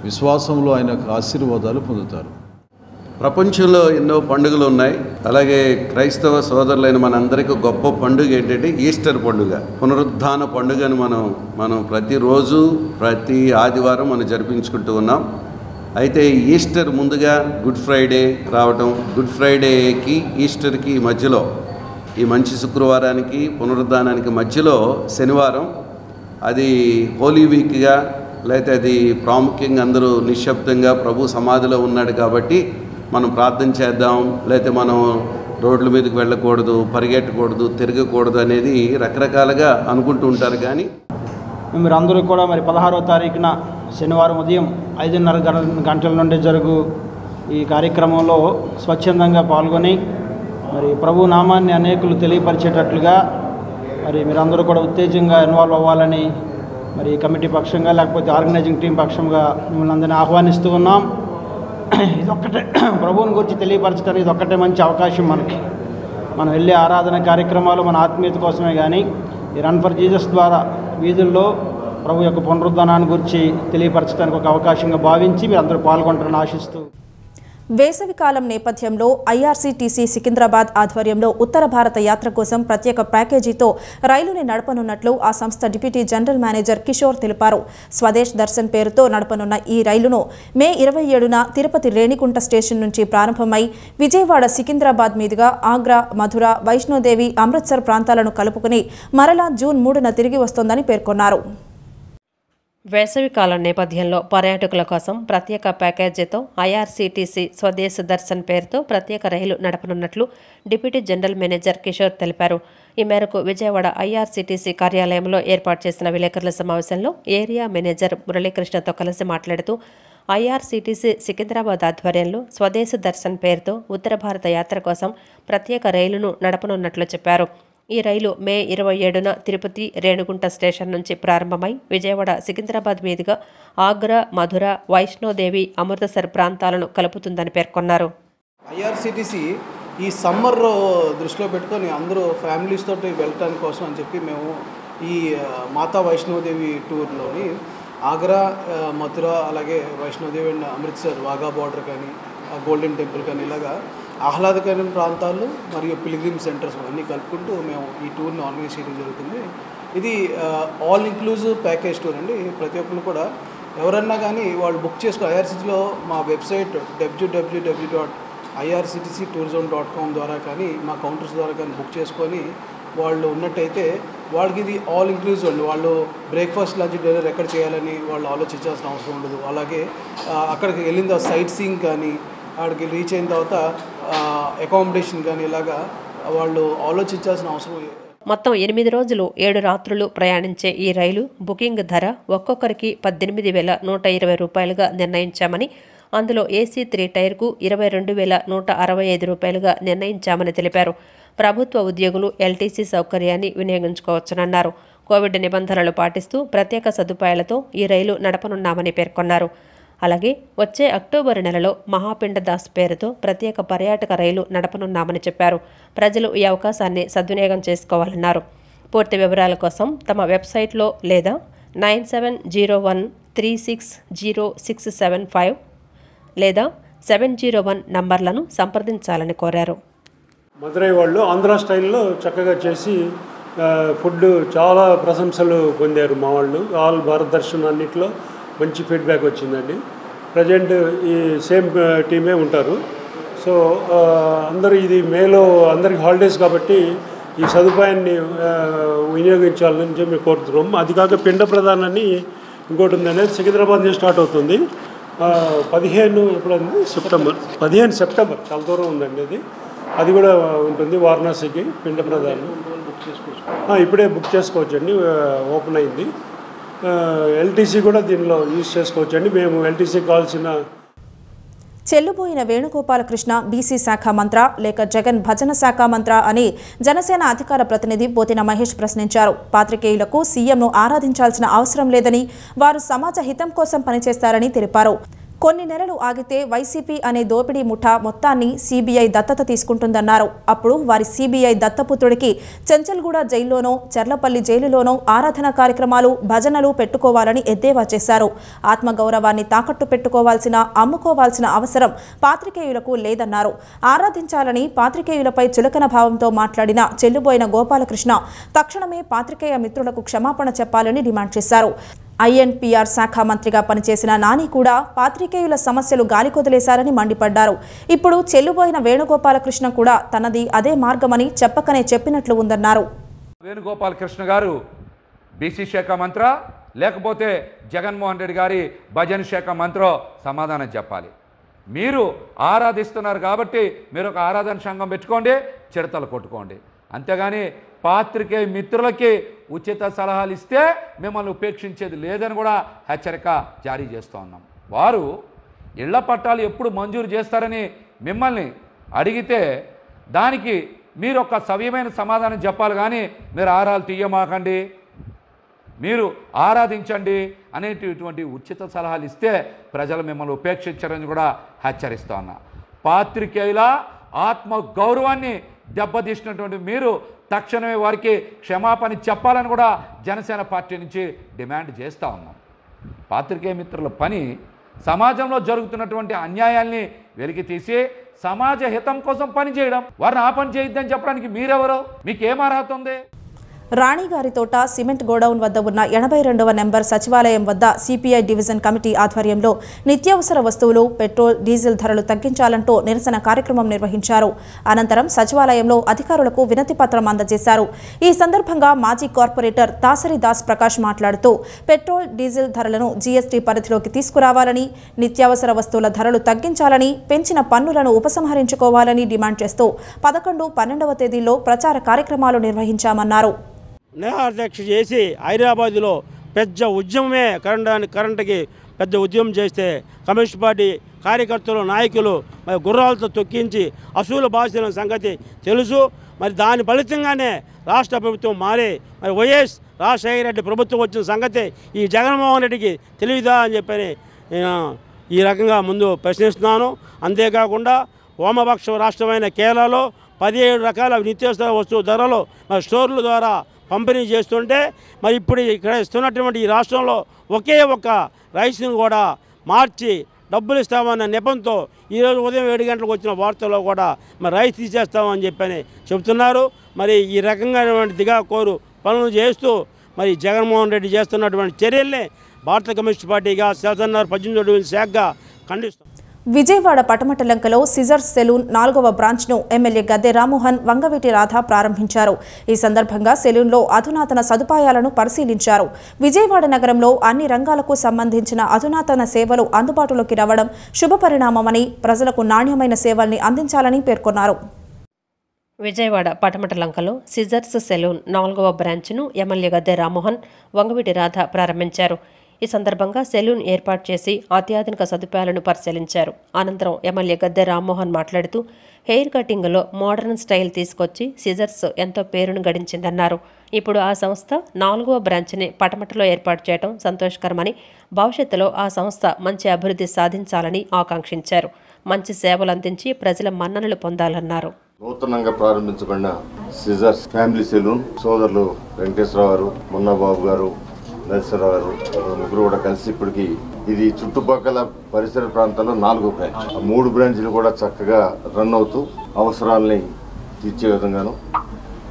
విశ్వాసంలో ఆయనకు ఆశీర్వాదాలు పొందుతారు. ప్రపంచంలో ఎన్నో పండుగలు ఉన్నాయి. అలాగే క్రైస్తవ సోదరులైన మనందరికీ గొప్ప పండుగ ఏంటంటే ఈస్టర్ పండుగ, పునరుద్ధాన పండుగను మనం ప్రతిరోజు, ప్రతి ఆదివారం మనం జరిపించుకుంటూ ఉన్నాం. అయితే ఈస్టర్ ముందుగా గుడ్ ఫ్రైడే రావటం, గుడ్ ఫ్రైడేకి ఈస్టర్కి మధ్యలో, ఈ మంచి శుక్రవారానికి పునరుద్ధానానికి మధ్యలో శనివారం, అది హోలీ వీక్గా, లేకపోతే అది ప్రాముఖ్యంగా అందరూ నిశ్శబ్దంగా ప్రభు సమాధిలో ఉన్నాడు కాబట్టి మనం ప్రార్థన చేద్దాం, లేకపోతే మనం రోడ్ల మీదకి వెళ్ళకూడదు, పరిగెట్టకూడదు, తిరగకూడదు అనేది రకరకాలుగా అనుకుంటూ ఉంటారు. కానీ మీరందరూ కూడా మరి 16వ తారీఖున శనివారం ఉదయం 5:30 గంటల నుండి జరుగు ఈ కార్యక్రమంలో స్వచ్ఛందంగా పాల్గొని మరి ప్రభు నామాన్ని అనేకులు తెలియపరిచేటట్లుగా మరి మీరందరూ కూడా ఉత్తేజంగా ఇన్వాల్వ్ అవ్వాలని మరి కమిటీ పక్షంగా లేకపోతే ఆర్గనైజింగ్ టీం పక్షంగా మిమ్మల్ని అందరినీ ఆహ్వానిస్తూ ఉన్నాం. ఇదొక్కటే ప్రభువుని గురించి తెలియపరచడానికి ఇదొక్కటే మంచి అవకాశం మనకి. మనం వెళ్ళే ఆరాధన కార్యక్రమాలు మన ఆత్మీయత కోసమే కానీ ఈ రన్ ఫర్ జీసస్ ద్వారా వీధుల్లో ప్రభు యొక్క పునరుద్ధానాన్ని గురించి తెలియపరచడానికి ఒక అవకాశంగా భావించి మీరు అందరూ పాల్గొంటారని ఆశిస్తూ, వేసవికాలం నేపథ్యంలో ఐఆర్సీటీసీ సికింద్రాబాద్ ఆధ్వర్యంలో ఉత్తర భారత యాత్ర కోసం ప్రత్యేక ప్యాకేజీతో రైలుని నడపనున్నట్లు ఆ సంస్థ డిప్యూటీ జనరల్ మేనేజర్ కిషోర్ తెలిపారు. స్వదేశ్ దర్శన్ పేరుతో నడపనున్న ఈ రైలును మే 27న తిరుపతి రేణిగుంట స్టేషన్ నుంచి ప్రారంభమై విజయవాడ సికింద్రాబాద్ మీదుగా ఆగ్రా, మధుర, వైష్ణోదేవి, అమృత్సర్ ప్రాంతాలను కలుపుకుని మరలా జూన్ 3న తిరిగి వస్తోందని పేర్కొన్నారు. వేసవికాలం నేపథ్యంలో పర్యాటకుల కోసం ప్రత్యేక ప్యాకేజీతో ఐఆర్సీటీసీ స్వదేశ్ దర్శన్ పేరుతో ప్రత్యేక రైలు నడపనున్నట్లు డిప్యూటీ జనరల్ మేనేజర్ కిషోర్ తెలిపారు. ఈ మేరకు విజయవాడ ఐఆర్సీటీసీ కార్యాలయంలో ఏర్పాటు చేసిన విలేకరుల సమావేశంలో ఏరియా మేనేజర్ మురళీకృష్ణతో కలిసి మాట్లాడుతూ ఐఆర్సీటీసీ సికింద్రాబాద్ ఆధ్వర్యంలో స్వదేశ్ దర్శన్ పేరుతో ఉత్తర భారత యాత్ర కోసం ప్రత్యేక రైలును నడపనున్నట్లు చెప్పారు. ఈ రైలు మే 27న తిరుపతి రేణిగుంట స్టేషన్ నుంచి ప్రారంభమై విజయవాడ సికింద్రాబాద్ మీదుగా ఆగ్రా, మధుర, వైష్ణోదేవి, అమృతసర్ ప్రాంతాలను కలుపుతుందని పేర్కొన్నారు. ఐఆర్సీటీసీ ఈ సమ్మర్ దృష్టిలో పెట్టుకొని అందరూ ఫ్యామిలీస్ తోటి వెళ్ళటానికి కోసం అని చెప్పి మేము ఈ మాతా వైష్ణోదేవి టూర్లోని ఆగ్రా, మథుర, అలాగే వైష్ణోదేవి అండ్ అమృత్సర్, వాఘా బార్డర్ కానీ, గోల్డెన్ టెంపుల్ కానీ ఇలాగా ఆహ్లాదకరమైన ప్రాంతాలు మరియు పిలిగ్రిమ్ సెంటర్స్ అన్నీ కలుపుకుంటూ మేము ఈ టూర్ని ఆర్గనైజ్ చేయడం జరుగుతుంది. ఇది ఆల్ ఇంక్లూజివ్ ప్యాకేజ్ టూర్ అండి. ప్రతి ఒక్కరు కూడా ఎవరన్నా కానీ వాళ్ళు బుక్ చేసుకో ఐఆర్సీటీలో మా వెబ్సైట్ www.irctctourism.com ద్వారా కానీ మా కౌంటర్స్ ద్వారా కానీ బుక్ చేసుకొని వాళ్ళు ఉన్నట్టయితే వాళ్ళకి ఇది ఆల్ ఇంక్లూజివ్ అండి. వాళ్ళు బ్రేక్ఫాస్ట్, లంచ్, డిన్నర్ ఎక్కడ చేయాలని వాళ్ళు ఆలోచించాల్సిన అవసరం ఉండదు. అలాగే అక్కడికి వెళ్ళిన తర్వాత సైట్ సీయింగ్ కానీ, అక్కడికి రీచ్ అయిన తర్వాత అకామిడేషన్ కానీ ఇలాగా వాళ్ళు ఆలోచించాల్సిన అవసరం. మొత్తం 8 రోజులు 7 రాత్రులు ప్రయాణించే ఈ రైలు బుకింగ్ ధర ఒక్కొక్కరికి 18,120 రూపాయలుగా నిర్ణయించామని, అందులో ఏసీ 3 టైర్కు 22,165 రూపాయలుగా నిర్ణయించామని తెలిపారు. ప్రభుత్వ ఉద్యోగులు ఎల్టీసీ సౌకర్యాన్ని వినియోగించుకోవచ్చునన్నారు. కోవిడ్ నిబంధనలు పాటిస్తూ ప్రత్యేక సదుపాయాలతో ఈ రైలు నడపనున్నామని పేర్కొన్నారు. అలాగే వచ్చే అక్టోబర్ నెలలో మహాపిండదాస్ పేరుతో ప్రత్యేక పర్యాటక రైలు నడపనున్నామని చెప్పారు. ప్రజలు ఈ అవకాశాన్ని సద్వినియోగం చేసుకోవాలన్నారు. పూర్తి వివరాల కోసం తమ వెబ్సైట్లో లేదా 9701360675 లేదా 701 నంబర్లను సంప్రదించాలని కోరారు. మదురై వాళ్ళు ఆంధ్ర స్టైల్లో చక్కగా చేసి ఫుడ్ చాలా ప్రశంసలు పొందారు మా వాళ్ళు. ఆల్ భారత్ దర్శన్ అన్నింటిలో మంచి ఫీడ్బ్యాక్ వచ్చిందండి. ప్రజెంట్ ఈ సేమ్ టీమే ఉంటారు. సో అందరూ ఇది మేలో అందరికి హాలిడేస్ కాబట్టి ఈ సదుపాయాన్ని వినియోగించాలని చెప్పి కోరుతున్నాం. అది కాక పిండ ప్రధానాన్ని ఇంకోటి ఉందనేది సికింద్రాబాద్ నుంచి స్టార్ట్ అవుతుంది. 15 సెప్టెంబర్ చాలా దూరం ఉందండి. అది కూడా ఉంటుంది వారణాసికి పిండ ప్రధానం. ఇప్పుడే బుక్ చేసుకోవచ్చండి, ఓపెన్ అయింది. ఎల్టీసీ కూడా దీనిలో యూజ్ చేసుకోవచ్చండి. మేము ఎల్టీసీకి కావాల్సిన చెల్లుబోయిన వేణుగోపాలకృష్ణ బీసీ శాఖ మంత్ర లేక జగన్ భజన శాఖ మంత్ర అని జనసేన అధికార ప్రతినిధి పోతిన మహేష్ ప్రశ్నించారు. పాత్రికేయులకు సీఎంను ఆరాధించాల్సిన అవసరం లేదని, వారు సమాజ హితం కోసం పనిచేస్తారని తెలిపారు. కొన్ని నెలలు ఆగితే వైసీపీ అనే దోపిడీ ముఠా మొత్తాన్ని సీబీఐ దత్తత తీసుకుంటుందన్నారు. అప్పుడు వారి సీబీఐ దత్తపుత్రుడికి చెంచల్గూడ జైల్లోనో, చెర్లపల్లి జైలులోనో ఆరాధన కార్యక్రమాలు, భజనలు పెట్టుకోవాలని ఎద్దేవా చేశారు. ఆత్మగౌరవాన్ని తాకట్టు పెట్టుకోవాల్సిన, అమ్ముకోవాల్సిన అవసరం పాత్రికేయులకు లేదన్నారు. ఆరాధించాలని పాత్రికేయులపై చులకన భావంతో మాట్లాడిన చెల్లుబోయిన గోపాలకృష్ణ తక్షణమే పాత్రికేయ మిత్రులకు క్షమాపణ చెప్పాలని డిమాండ్ చేశారు. ఐఎన్పిఆర్ శాఖ మంత్రిగా పనిచేసిన నాని కూడా పాత్రికేయుల సమస్యలు గాలికొదిలేశారని మండిపడ్డారు. ఇప్పుడు చెల్లుబోయిన వేణుగోపాలకృష్ణ కూడా తనది అదే మార్గమని చెప్పకనే చెప్పినట్లు ఉందన్నారు. వేణుగోపాలకృష్ణ గారు బీసీ శాఖ మంత్ర లేకపోతే జగన్మోహన్ రెడ్డి గారి భజన శాఖ మంత్రో సమాధానం చెప్పాలి. మీరు ఆరాధిస్తున్నారు కాబట్టి మీరు ఒక ఆరాధన సంఘం పెట్టుకోండి, చిడతలు కొట్టుకోండి. అంతేగాని పాత్రికేయ మిత్రులకి ఉచిత సలహాలు ఇస్తే మిమ్మల్ని ఉపేక్షించేది లేదని కూడా హెచ్చరిక జారీ చేస్తూ ఉన్నాం. వారు ఇళ్ల పట్టాలు ఎప్పుడు మంజూరు చేస్తారని మిమ్మల్ని అడిగితే దానికి మీరు ఒక సవ్యమైన సమాధానం చెప్పాలి, కానీ మీరు ఆరాలు తీయమాకండి, మీరు ఆరాధించండి అనేటటువంటి ఉచిత సలహాలు ఇస్తే ప్రజలు మిమ్మల్ని ఉపేక్షించారని కూడా హెచ్చరిస్తా ఉన్నా. పాత్రికేయుల ఆత్మ గౌరవాన్ని దెబ్బతీసినటువంటి మీరు తక్షణమే వారికి క్షమాపణ చెప్పాలని కూడా జనసేన పార్టీ నుంచి డిమాండ్ చేస్తూ ఉన్నాం. పాత్రికేయ మిత్రుల పని సమాజంలో జరుగుతున్నటువంటి అన్యాయాల్ని వెలికి తీసి సమాజ హితం కోసం పనిచేయడం. వారిని ఆ పని చేయొద్దని చెప్పడానికి మీరెవరో, మీకేం అర్హత ఉంది? రాణిగారితోట సిమెంట్ గోడౌన్ వద్ద ఉన్న 82వ నెంబర్ సచివాలయం వద్ద సిపిఐ డివిజన్ కమిటీ ఆధ్వర్యంలో నిత్యావసర వస్తువులు, పెట్రోల్, డీజిల్ ధరలు తగ్గించాలంటూ నిరసన కార్యక్రమం నిర్వహించారు. అనంతరం సచివాలయంలో అధికారులకు వినతి పత్రం అందజేశారు. ఈ సందర్భంగా మాజీ కార్పొరేటర్ దాసరి దాస్ ప్రకాష్ మాట్లాడుతూ పెట్రోల్, డీజిల్ ధరలను జీఎస్టీ పరిధిలోకి తీసుకురావాలని, నిత్యావసర వస్తువుల ధరలు తగ్గించాలని, పెంచిన పన్నులను ఉపసంహరించుకోవాలని డిమాండ్ చేస్తూ 11, 12వ తేదీల్లో ప్రచార కార్యక్రమాలు నిర్వహించామన్నారు. నేహాధ్యక్ష చేసి హైదరాబాదులో పెద్ద ఉద్యమమే కరెంటుకి పెద్ద ఉద్యమం చేస్తే కమ్యూనిస్ట్ పార్టీ కార్యకర్తలు, నాయకులు మరి గుర్రాలతో తొక్కించి అసూలు బాసిన సంగతి తెలుసు. మరి దాని ఫలితంగానే రాష్ట్ర ప్రభుత్వం మారి మరి వైఎస్ రాజశేఖర రెడ్డి ప్రభుత్వం వచ్చిన సంగతి ఈ జగన్మోహన్ రెడ్డికి తెలియదా అని చెప్పని నేను ఈ రకంగా ముందు ప్రశ్నిస్తున్నాను. అంతేకాకుండా వామపక్ష రాష్ట్రమైన కేరళలో 17 రకాల నిత్యావసర వస్తువు ధరలు మరి స్టోర్ల ద్వారా పంపిణీ చేస్తుంటే మరి ఇప్పుడు ఇక్కడ ఇస్తున్నటువంటి ఈ రాష్ట్రంలో ఒకే ఒక్క రైస్ను కూడా మార్చి డబ్బులు ఇస్తామన్న నెపంతో ఈరోజు ఉదయం 7 గంటలకు వచ్చిన వార్తల్లో కూడా మరి రైస్ తీసేస్తామని చెప్పని చెబుతున్నారు. మరి ఈ రకంగాటువంటి దిగాకోరు పనులు చేస్తూ మరి జగన్మోహన్ రెడ్డి చేస్తున్నటువంటి చర్యల్ని భారత కమ్యూనిస్ట్ పార్టీగా సెల్సన్నర్ 18వ డివిజన్ శాఖగా ఖండిస్తాం. విజయవాడ పటమటలంకలో సిజర్స్ సెలూన్ 4వ బ్రాంచ్ను ఎమ్మెల్యే గద్దె రామ్మోహన్, వంగవీటి రాధ ప్రారంభించారు. ఈ సందర్భంగా సెలూన్లో అధునాతన సదుపాయాలను పరిశీలించారు. విజయవాడ నగరంలో అన్ని రంగాలకు సంబంధించిన అధునాతన సేవలు అందుబాటులోకి రావడం శుభపరిణామమని, ప్రజలకు నాణ్యమైన సేవల్ని అందించాలని పేర్కొన్నారు. విజయవాడ పటమటలంకలో సిజర్స్ సెలూన్ 4వ బ్రాంచ్ను ఎమ్మెల్యే గద్దె రామ్మోహన్, వంగవీటి రాధ ప్రారంభించారు. ఈ సందర్భంగా సెలూన్ ఏర్పాటు చేసి అత్యాధునిక సదుపాయాలను పరిశీలించారు. అనంతరం ఎమ్మెల్యే గద్దె రామ్మోహన్ మాట్లాడుతూ హెయిర్ కటింగ్లో మోడర్న్ స్టైల్ తీసుకొచ్చి సిజర్స్ ఎంతో పేరును గడించిందన్నారు. ఇప్పుడు ఆ సంస్థ 4వ బ్రాంచ్ని పటమటలో ఏర్పాటు చేయడం సంతోషకరమని, భవిష్యత్తులో ఆ సంస్థ మంచి అభివృద్ధి సాధించాలని ఆకాంక్షించారు. మంచి సేవలు అందించి ప్రజల మన్ననలు పొందాలన్నారు. నూతనంగా ప్రారంభించబడిన సిజర్స్ ఫ్యామిలీ సెలూన్ సోదరులు వెంకటేశ్వరరావు గారు, మున్నాబాబు గారు, నరసింహరావు గారు ముగ్గురు కూడా కలిసి ఇప్పటికి ఇది చుట్టుపక్కల పరిసర ప్రాంతాల్లో 4వ బ్రాంచ్. 3 బ్రాంచ్లు కూడా చక్కగా రన్ అవుతూ అవసరాలని తీర్చే విధంగాను,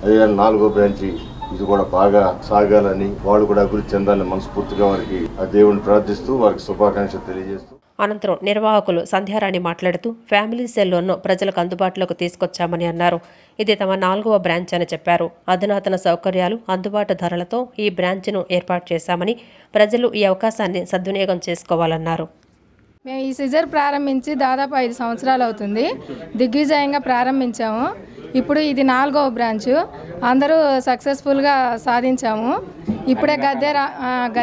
అదే 4వ బ్రాంచ్ ఇది కూడా బాగా సాగాలని, వాళ్ళు కూడా అభివృద్ధి చెందాలని మనస్ఫూర్తిగా వారికి ఆ దేవుని ప్రార్థిస్తూ వారికి శుభాకాంక్షలు తెలియజేస్తూ అనంతరం నిర్వాహకులు సంధ్యారాణి మాట్లాడుతూ ఫ్యామిలీ సెల్లోన్ను ప్రజలకు అందుబాటులోకి తీసుకొచ్చామని అన్నారు. ఇది తమ 4వ బ్రాంచ్ అని చెప్పారు. అధునాతన సౌకర్యాలు, అందుబాటు ధరలతో ఈ బ్రాంచ్ను ఏర్పాటు చేశామని, ప్రజలు ఈ అవకాశాన్ని సద్వినియోగం చేసుకోవాలన్నారు. మేము ఈ సిజర్ ప్రారంభించి దాదాపు 5 సంవత్సరాలు అవుతుంది. దిగ్విజయంగా ప్రారంభించాము. ఇప్పుడు ఇది 4వ బ్రాంచ్. అందరూ సక్సెస్ఫుల్గా సాధించాము. ఇప్పుడే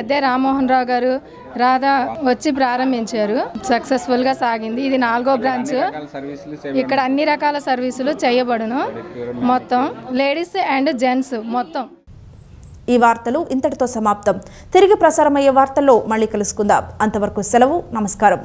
గద్దె రామ్మోహన్ రావు గారు, రాధా వచ్చి ప్రారంభించారు. సక్సెస్ఫుల్గా సాగింది. ఇది 4వ బ్రాంచ్. ఇక్కడ అన్ని రకాల సర్వీసులు చేయబడును. మొత్తం లేడీస్ అండ్ జెంట్స్ మొత్తం. ఈ వార్తలు ఇంతటితో సమాప్తం. తిరిగి ప్రసారమయ్యే వార్తల్లో మళ్ళీ కలుసుకుందాం. అంతవరకు సెలవు. నమస్కారం.